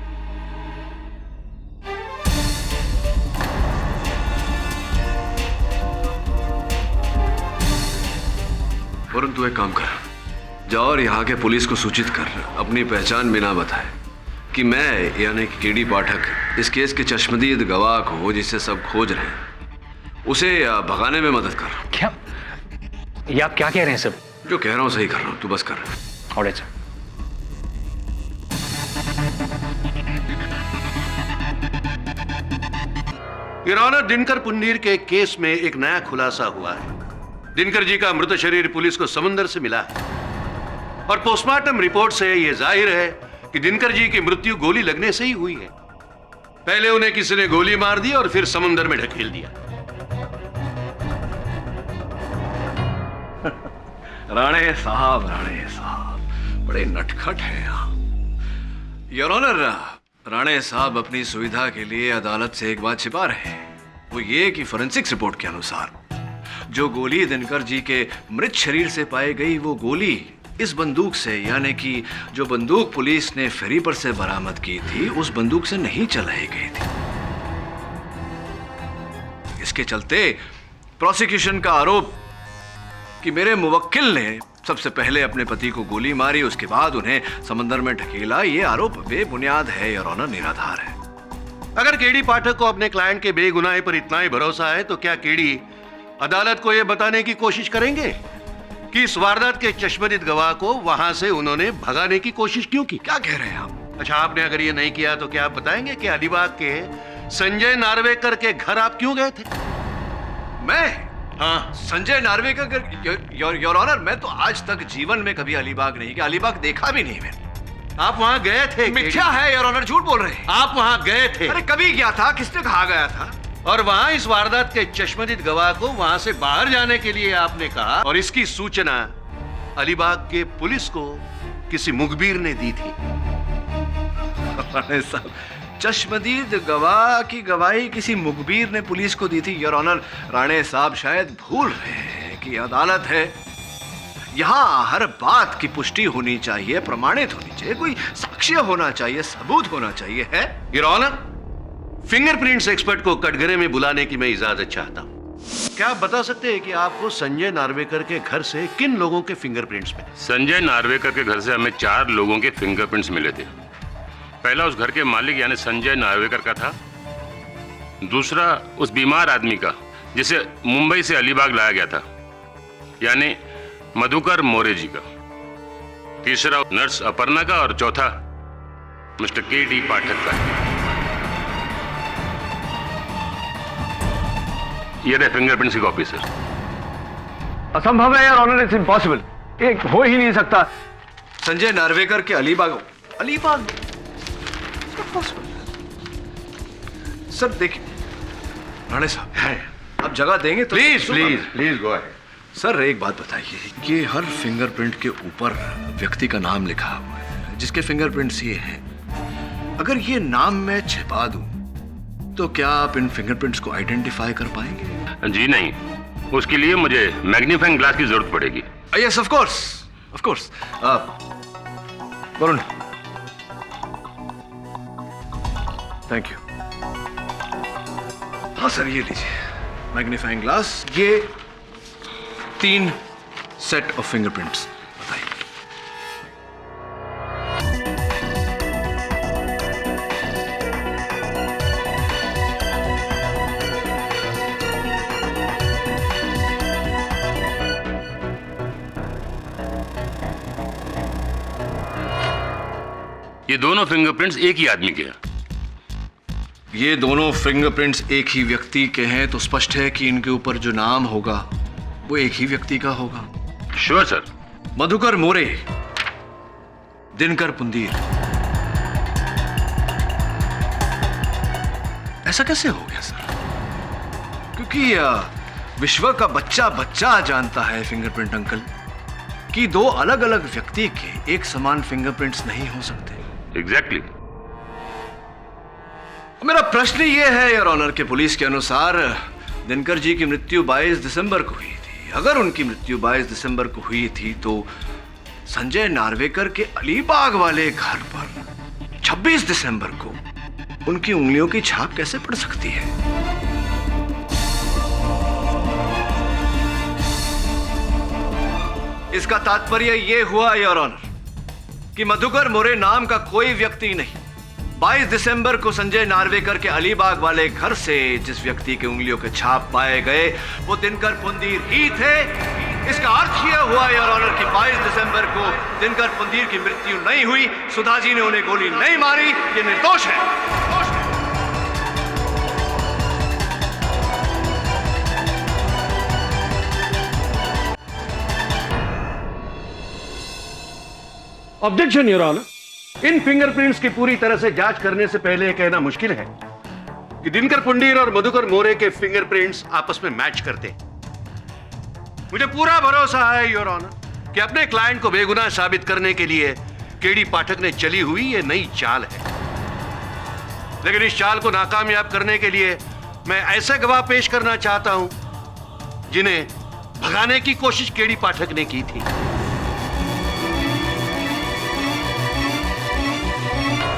वरुण, तू एक काम कर, जाओ और यहाँ के पुलिस को सूचित कर, अपनी पहचान बिना बताए कि मैं यानी कि केडी पाठक इस केस के चश्मदीद गवाह को, जिसे सब खोज रहे हैं, उसे भगाने में मदद कर। क्या ये आप क्या कह रहे हैं सब? जो कह रहा हूं सही कर रहा हूं, तू बस कर। Alright sir. Your honour, Dinkar Pundir के केस में एक नया खुलासा हुआ है। दिनकर जी का मृत शरीर पुलिस को समुद्र से मिला है और पोस्टमार्टम रिपोर्ट से यह जाहिर है कि दिनकर जी की मृत्यु गोली लगने से ही हुई है। पहले उन्हें किसी ने गोली मार दी और फिर समुद्र में ढकेल दिया। राणे साहब बड़े नटखट हैं यहाँ। योर ऑनर, राणे साहब अपनी सुविधा के लिए अदालत से एक बात छिपा रहे हैं। वो ये कि फोरेंसिक्स रिपोर्ट के अनुसार जो गोली दिनकर जी के मृत शरीर से पाई गई, वो गोली इस बंदूक से, यानी कि जो बंदूक पुलिस ने फेरी पर से बरामद की थी, उस बंदूक से नहीं चलाई गई थी। इसके चलते प्रोसिक्यूशन का आरोप कि मेरे मुवक्किल ने सबसे पहले अपने पति को गोली मारी, उसके बाद उन्हें समंदर में ढकेला, ये आरोप बेबुनियाद है योर ऑनर, निराधार है। अगर केडी पाठक को अपने क्लाइंट के बेगुनाही पर इतना ही भरोसा है तो क्या केडी अदालत को यह बताने की कोशिश करेंगे कि इस वारदात के चश्मदीद गवाह को वहां से उन्होंने भगाने की कोशिश क्यों की? क्या कह रहे हैं आप? अच्छा, आपने अगर ये नहीं किया तो क्या आप बताएंगे कि अलीबाग के संजय नार्वेकर के घर आप क्यों गए थे? मैं? हाँ, संजय नार्वेकर? योर ऑनर, मैं तो आज तक जीवन में कभी अलीबाग नहीं गया, अलीबाग देखा भी नहीं मैंने। आप वहां गए थे? मिथ्या है योर ऑनर, झूठ बोल रहे हैं। आप वहां गए थे? अरे कभी गया था? किसने कहा गया था? और वहां इस वारदात के चश्मदीद गवाह को वहां से बाहर जाने के लिए आपने कहा, और इसकी सूचना अलीबाग के पुलिस को किसी मुखबिर ने दी थी। साहब, चश्मदीद गवाह की गवाही किसी मुखबिर ने पुलिस को दी थी? योर ऑनर, राणे साहब शायद भूल रहे हैं कि अदालत है, यहाँ हर बात की पुष्टि होनी चाहिए, प्रमाणित होनी चाहिए, कोई साक्ष्य होना चाहिए, सबूत होना चाहिए। है योर ऑनर, फिंगरप्रिंट्स एक्सपर्ट को कटघरे में बुलाने की मैं इजाजत चाहता हूँ। क्या आप बता सकते हैं कि आपको संजय नार्वेकर के घर से किन लोगों के फिंगरप्रिंट्स मिले? संजय नार्वेकर के घर से हमें 4 लोगों के फिंगरप्रिंट्स मिले थे। पहला उस घर के मालिक यानी संजय नार्वेकर का था, दूसरा उस बीमार आदमी का जिसे मुंबई से अलीबाग लाया गया था यानी मधुकर मोरे जी का, तीसरा नर्स अपर्णा का, और चौथा मिस्टर केडी पाठक का। ये रहे फिंगरप्रिंट्स की कॉपी सर। असंभव है यार ऑनर, इट्स इम्पॉसिबल, एक हो ही नहीं सकता। संजय नार्वेकर के अलीबाग सर देखिए राणे साहब, आप जगह देंगे तो please please please go ahead. Sir एक बात बताइए कि हर फिंगरप्रिंट के ऊपर व्यक्ति का नाम लिखा हुआ है, जिसके फिंगरप्रिंट्स ये हैं। अगर ये नाम मैं छिपा दूं तो क्या आप इन फिंगरप्रिंट्स को आइडेंटिफाई कर पाएंगे? जी नहीं, उसके लिए मुझे मैग्नीफाइंग ग्लास की जरूरत पड़ेगी। Yes of course. Varun, thank you. हाँ सर, ये लीजिए मैग्नीफाइंग ग्लास, ये 3 सेट ऑफ फिंगरप्रिंट्स। बताइए। ये दोनों फिंगरप्रिंट्स एक ही आदमी के हैं। ये दोनों फिंगरप्रिंट्स एक ही व्यक्ति के हैं तो स्पष्ट है कि इनके ऊपर जो नाम होगा वो एक ही व्यक्ति का होगा। Sure sir. मधुकर मोरे, दिनकर पुंदीर। ऐसा कैसे हो गया सर? क्योंकि विश्व का बच्चा जानता है फिंगरप्रिंट अंकल कि 2 अलग अलग व्यक्ति के एक समान फिंगरप्रिंट्स नहीं हो सकते। एग्जैक्टली। मेरा प्रश्न ये है योर ऑनर के पुलिस के अनुसार दिनकर जी की मृत्यु 22 दिसंबर को हुई थी। अगर उनकी मृत्यु 22 दिसंबर को हुई थी तो संजय नार्वेकर के अलीबाग वाले घर पर 26 दिसंबर को उनकी उंगलियों की छाप कैसे पड़ सकती है? इसका तात्पर्य यह हुआ योर ऑनर कि मधुकर मोरे नाम का कोई व्यक्ति नहीं 22 दिसंबर को संजय नार्वेकर के अलीबाग वाले घर से जिस व्यक्ति के उंगलियों के छाप पाए गए वो दिनकर पुंदीर ही थे। इसका अर्थ यह हुआ योर ऑनर कि 22 दिसंबर को दिनकर पुंदीर की मृत्यु नहीं हुई, सुधा जी ने उन्हें गोली नहीं मारी, ये निर्दोष है। ऑब्जेक्शन योर ऑनर, इन फिंगरप्रिंट्स की पूरी तरह से जांच करने से पहले कहना मुश्किल है कि दिनकर पुंडीर और मधुकर मोरे के फिंगरप्रिंट्स आपस में मैच करते हैं। मुझे पूरा भरोसा है योर ऑनर कि अपने क्लाइंट को बेगुनाह साबित करने के लिए केडी पाठक ने चली हुई ये नई चाल है, लेकिन इस चाल को नाकामयाब करने के लिए मैं ऐसे गवाह पेश करना चाहता हूं जिन्हें भगाने की कोशिश केडी पाठक ने की थी।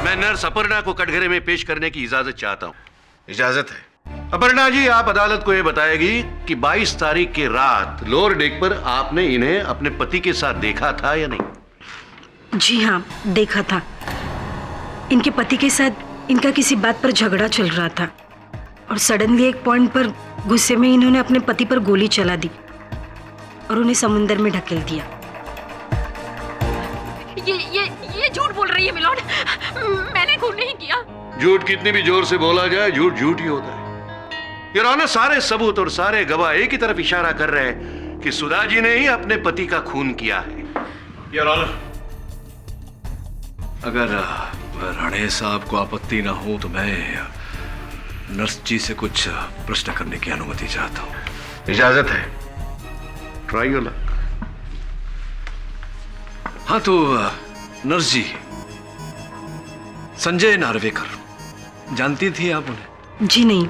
मैं नर्स अपर्णा को कटघरे में पेश करने की इजाजत चाहता हूं। इजाजत है? अपर्णा जी, आप अदालत को यह बताएगी कि 22 तारीख की रात लोअर डेक पर आपने इन्हें अपने पति के साथ देखा था या नहीं? जी हाँ, देखा था। इनके पति के साथ इनका किसी बात पर झगड़ा चल रहा था और सडनली एक पॉइंट पर गुस्से में इन्होंने अपने पति पर गोली चला दी और उन्हें समुंदर में ढकेल दिया। ये झूठ बोल रही है मिलोड, मैंने खून नहीं किया। झूठ कितनी भी जोर से बोला जाए, झूठ झूठ ही होता है। योर ऑनर, सारे सबूत और सारे गवाह एक ही तरफ इशारा कर रहे हैं कि सुधा जी ने ही अपने पति का खून किया है। योर ऑनर, अगर राणे साहब को आपत्ति ना हो तो मैं नर्स जी से कुछ प्रश्न करने की अनुमति चाहता हूं। इजाजत है? Try your luck. हाँ तो नर्स जी, संजय नार्वेकर जानती थी आप उन्हें? जी नहीं,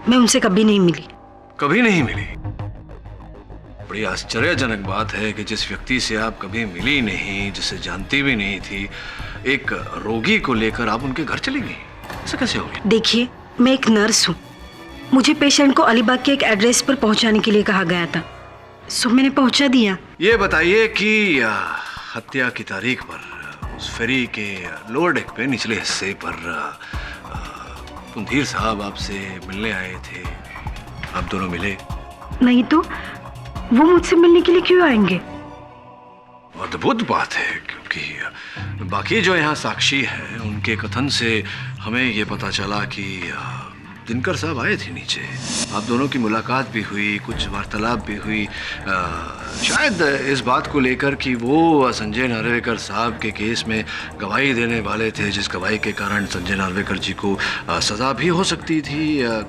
मैं उनसे कभी नहीं मिली। कभी नहीं मिली? बड़ी आश्चर्यजनक बात है कि जिस व्यक्ति से आप कभी मिली नहीं, जिसे जानती भी नहीं थी, एक रोगी को लेकर आप उनके घर चली गई। ऐसा कैसे हो गया? देखिए, मैं एक नर्स हूँ। मुझे पेशेंट को अलीबाग के एक एड्रेस पर पहुंचाने के लिए कहा गया था, सो मैंने पहुंचा दिया। ये बताइए कि हत्या की तारीख पर उस फेरी के लोअर डेक पे निचले हिस्से पर पुंधीर साहब आपसे मिलने आए थे, आप दोनों मिले? नहीं तो वो मुझसे मिलने के लिए क्यों आएंगे? अद्भुत बात है, क्योंकि बाकी जो यहाँ साक्षी हैं उनके कथन से हमें ये पता चला कि दिनकर साहब आए थे नीचे, आप दोनों की मुलाकात भी हुई, कुछ वार्तालाप भी हुई, शायद इस बात को लेकर कि वो संजय नार्वेकर साहब के केस में गवाही देने वाले थे, जिस गवाही के कारण संजय नार्वेकर जी को सजा भी हो सकती थी।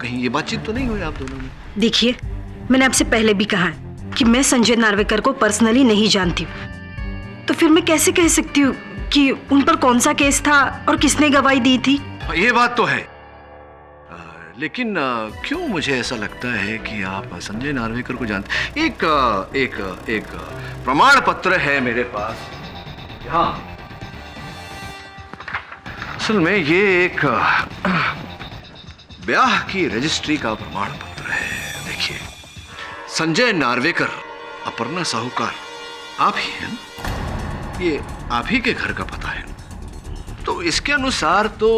कहीं ये बातचीत तो नहीं हुई आप दोनों में? देखिए, मैंने आपसे पहले भी कहा है कि मैं संजय नार्वेकर को पर्सनली नहीं जानती हूँ, तो फिर मैं कैसे कह सकती हूँ कि उन पर कौन सा केस था और किसने गवाही दी थी? ये बात तो है, लेकिन क्यों मुझे ऐसा लगता है कि आप संजय नार्वेकर को जानते? एक प्रमाण पत्र है मेरे पास। हाँ, असल में ये एक ब्याह की रजिस्ट्री का प्रमाण पत्र है। देखिए, संजय नार्वेकर, अपर्णा साहूकार आप ही हैं, ये आप ही के घर का पता है। तो इसके अनुसार तो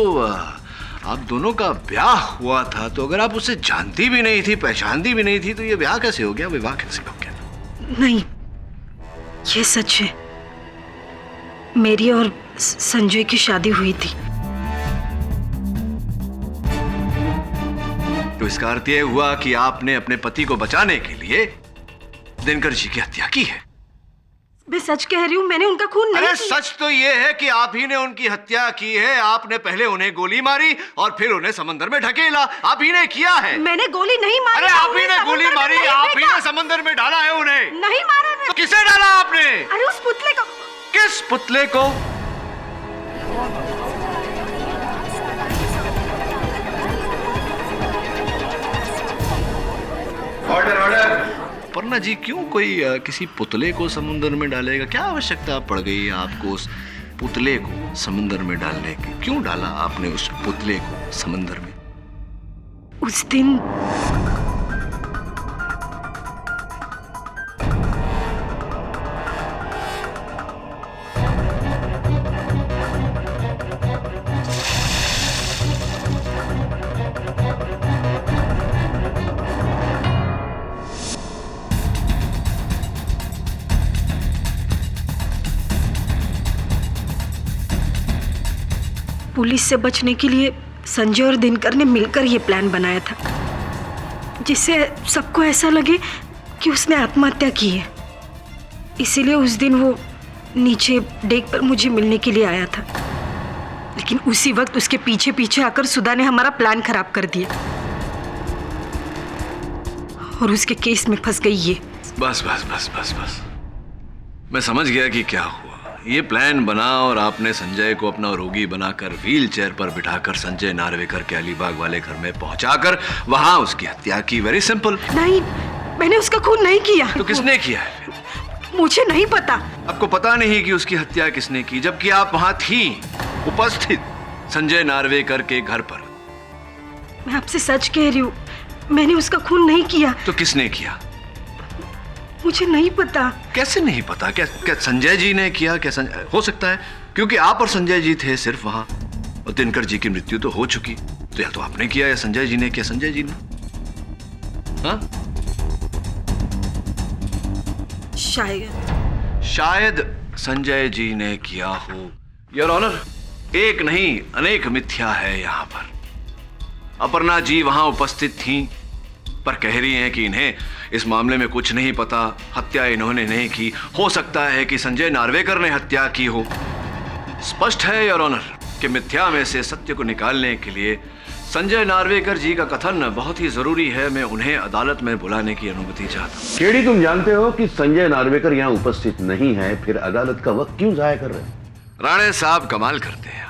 आप दोनों का ब्याह हुआ था, तो अगर आप उसे जानती भी नहीं थी, पहचानती भी नहीं थी, तो ये ब्याह कैसे हो गया, विवाह कैसे हो गया? नहीं, ये सच है, मेरी और संजय की शादी हुई थी। तो इसका अर्थ यह हुआ कि आपने अपने पति को बचाने के लिए दिनकर जी की हत्या की है। मैं सच कह रही हूँ, मैंने उनका खून नहीं किया। सच तो ये है कि आप ही ने उनकी हत्या की है। आपने पहले उन्हें गोली मारी और फिर उन्हें समंदर में ढकेला, आप ही ने किया है। मैंने गोली नहीं मारी। अरे आप ही ने गोली मारी, आप ही ने समंदर में डाला है उन्हें। नहीं मारा मैं। तो किसे डाला आपने? अरे उस पुतले को। किस पुतले को? Order order. अपर्णा जी, क्यों कोई किसी पुतले को समुद्र में डालेगा? क्या आवश्यकता पड़ गई आपको उस पुतले को समुद्र में डालने की? क्यों डाला आपने उस पुतले को समुद्र में? उस दिन पुलिस से बचने के लिए संजय और दिनकर ने मिलकर ये प्लान बनाया था, जिससे सबको ऐसा लगे कि उसने आत्महत्या की है। इसीलिए उस दिन वो नीचे डेक पर मुझे मिलने के लिए आया था, लेकिन उसी वक्त उसके पीछे पीछे आकर सुधा ने हमारा प्लान खराब कर दिया और उसके केस में फंस गई ये। बस बस बस बस बस, मैं समझ गया कि क्या हुआ। ये प्लान बना और आपने संजय को अपना रोगी बनाकर व्हील चेयर पर बिठाकर संजय नार्वेकर के अलीबाग वाले घर में पहुंचाकर वहां उसकी हत्या की। Very simple. नहीं, मैंने उसका खून नहीं किया। तो किसने किया है? मुझे नहीं पता। आपको पता नहीं कि उसकी हत्या किसने की, जबकि आप वहां थी, उपस्थित संजय नार्वेकर के घर पर। मैं आपसे सच कह रही हूँ, मैंने उसका खून नहीं किया। तो किसने किया? मुझे नहीं पता। कैसे नहीं पता? क्या संजय जी ने किया? क्या हो सकता है क्योंकि आप और संजय जी थे सिर्फ वहां, और दिनकर जी की मृत्यु तो हो चुकी, तो या तो आपने किया या संजय जी ने किया। संजय जी ने? हाँ, शायद संजय जी ने किया हो। योर ऑनर, एक नहीं अनेक मिथ्या है यहाँ पर। अपर्णा जी वहां उपस्थित थीं, पर कह रही हैं कि इन्हें इस मामले में कुछ नहीं पता, हत्या इन्होंने नहीं की। हो सकता है कि संजय नार्वेकर ने हत्या की हो। स्पष्ट है योर ऑनर कि मिथ्या में से सत्य को निकालने के लिए संजय नार्वेकर जी का कथन बहुत ही जरूरी है। मैं उन्हें अदालत में बुलाने की अनुमति चाहता हूँ। केडी, तुम जानते हो कि संजय नार्वेकर यहाँ उपस्थित नहीं है, फिर अदालत का वक्त क्यों जाया कर रहे हैं? राणे साहब कमाल करते हैं।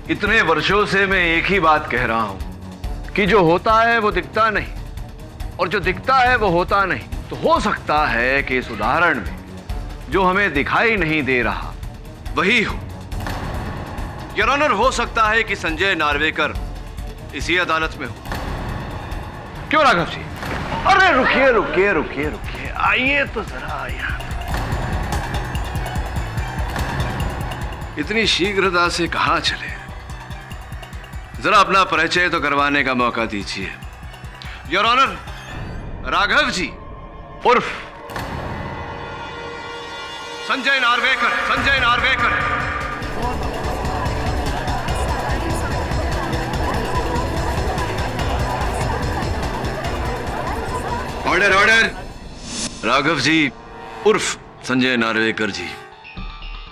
इतने वर्षों से मैं एक ही बात कह रहा हूं कि जो होता है वो दिखता नहीं, और जो दिखता है वो होता नहीं। तो हो सकता है कि इस उदाहरण में जो हमें दिखाई नहीं दे रहा वही हो। योर ऑनर, हो सकता है कि संजय नार्वेकर इसी अदालत में हो। क्यों राघव जी? अरे रुकिए रुकिए रुकिए रुकिए, आइए तो जरा यहाँ। इतनी शीघ्रता से कहां चले? जरा अपना परिचय तो करवाने का मौका दीजिए। योर ऑनर, राघव जी उर्फ संजय नार्वेकर। संजय नार्वेकर। Order order. राघव जी उर्फ संजय नार्वेकर जी।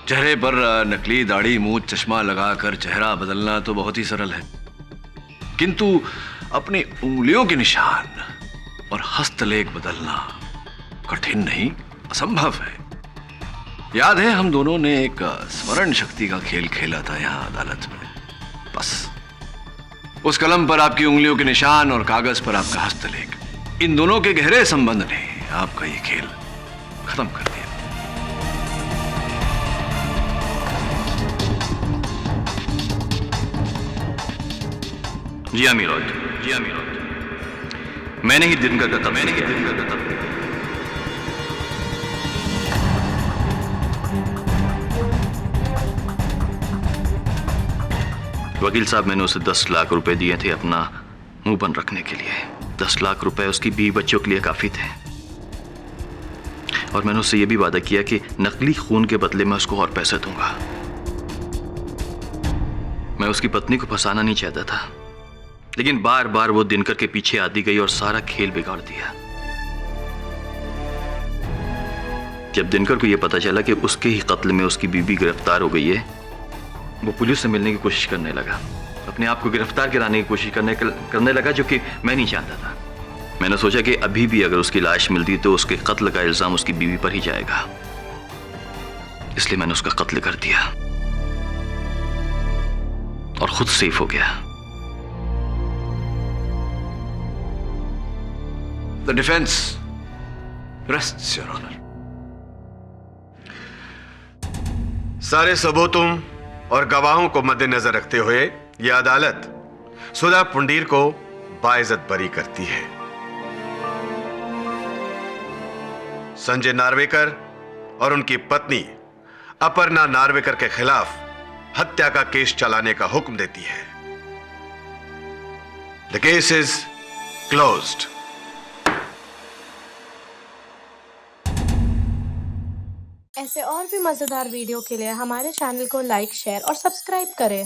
चेहरे पर नकली दाढ़ी, मूंछ, चश्मा लगाकर चेहरा बदलना तो बहुत ही सरल है, किंतु अपनी उंगलियों के निशान और हस्तलेख बदलना कठिन नहीं, असंभव है। याद है हम दोनों ने एक स्मरण शक्ति का खेल खेला था यहां अदालत में। बस उस कलम पर आपकी उंगलियों के निशान और कागज पर आपका हस्तलेख, इन दोनों के गहरे संबंध ने आपका ये खेल खत्म कर दिया। जी हाँ मिलोड, जी हाँ मिलोड, मैंने ही दिन का कत्ल, मैंने ही दिन का कत्ल। वकील साहब, मैंने उसे 10 लाख रुपए दिए थे अपना मुंह बंद रखने के लिए। 10 लाख रुपए उसकी 20 बच्चों के लिए काफी थे, और मैंने उससे यह भी वादा किया कि नकली खून के बदले में उसको और पैसे दूंगा। मैं उसकी पत्नी को फंसाना नहीं चाहता था, लेकिन बार बार वो दिनकर के पीछे आती गई और सारा खेल बिगाड़ दिया। जब दिनकर को यह पता चला कि उसके ही कत्ल में उसकी बीवी गिरफ्तार हो गई है, वो पुलिस से मिलने की कोशिश करने लगा, अपने आप को गिरफ्तार कराने की कोशिश करने लगा, जो कि मैं नहीं चाहता था। मैंने सोचा कि अभी भी अगर उसकी लाश मिलती तो उसके कत्ल का इल्जाम उसकी बीवी पर ही जाएगा, इसलिए मैंने उसका कत्ल कर दिया और खुद सेफ हो गया। The defense rests, Your Honor. सारे सबूतों और गवाहों को मद्देनजर रखते हुए यह अदालत सुधा पुंडीर को बाइज्जत बरी करती है। संजय नार्वेकर और उनकी पत्नी अपर्णा नार्वेकर के खिलाफ हत्या का केस चलाने का हुक्म देती है। The case is closed. ऐसे और भी मजेदार वीडियो के लिए हमारे चैनल को लाइक, शेयर और सब्सक्राइब करें।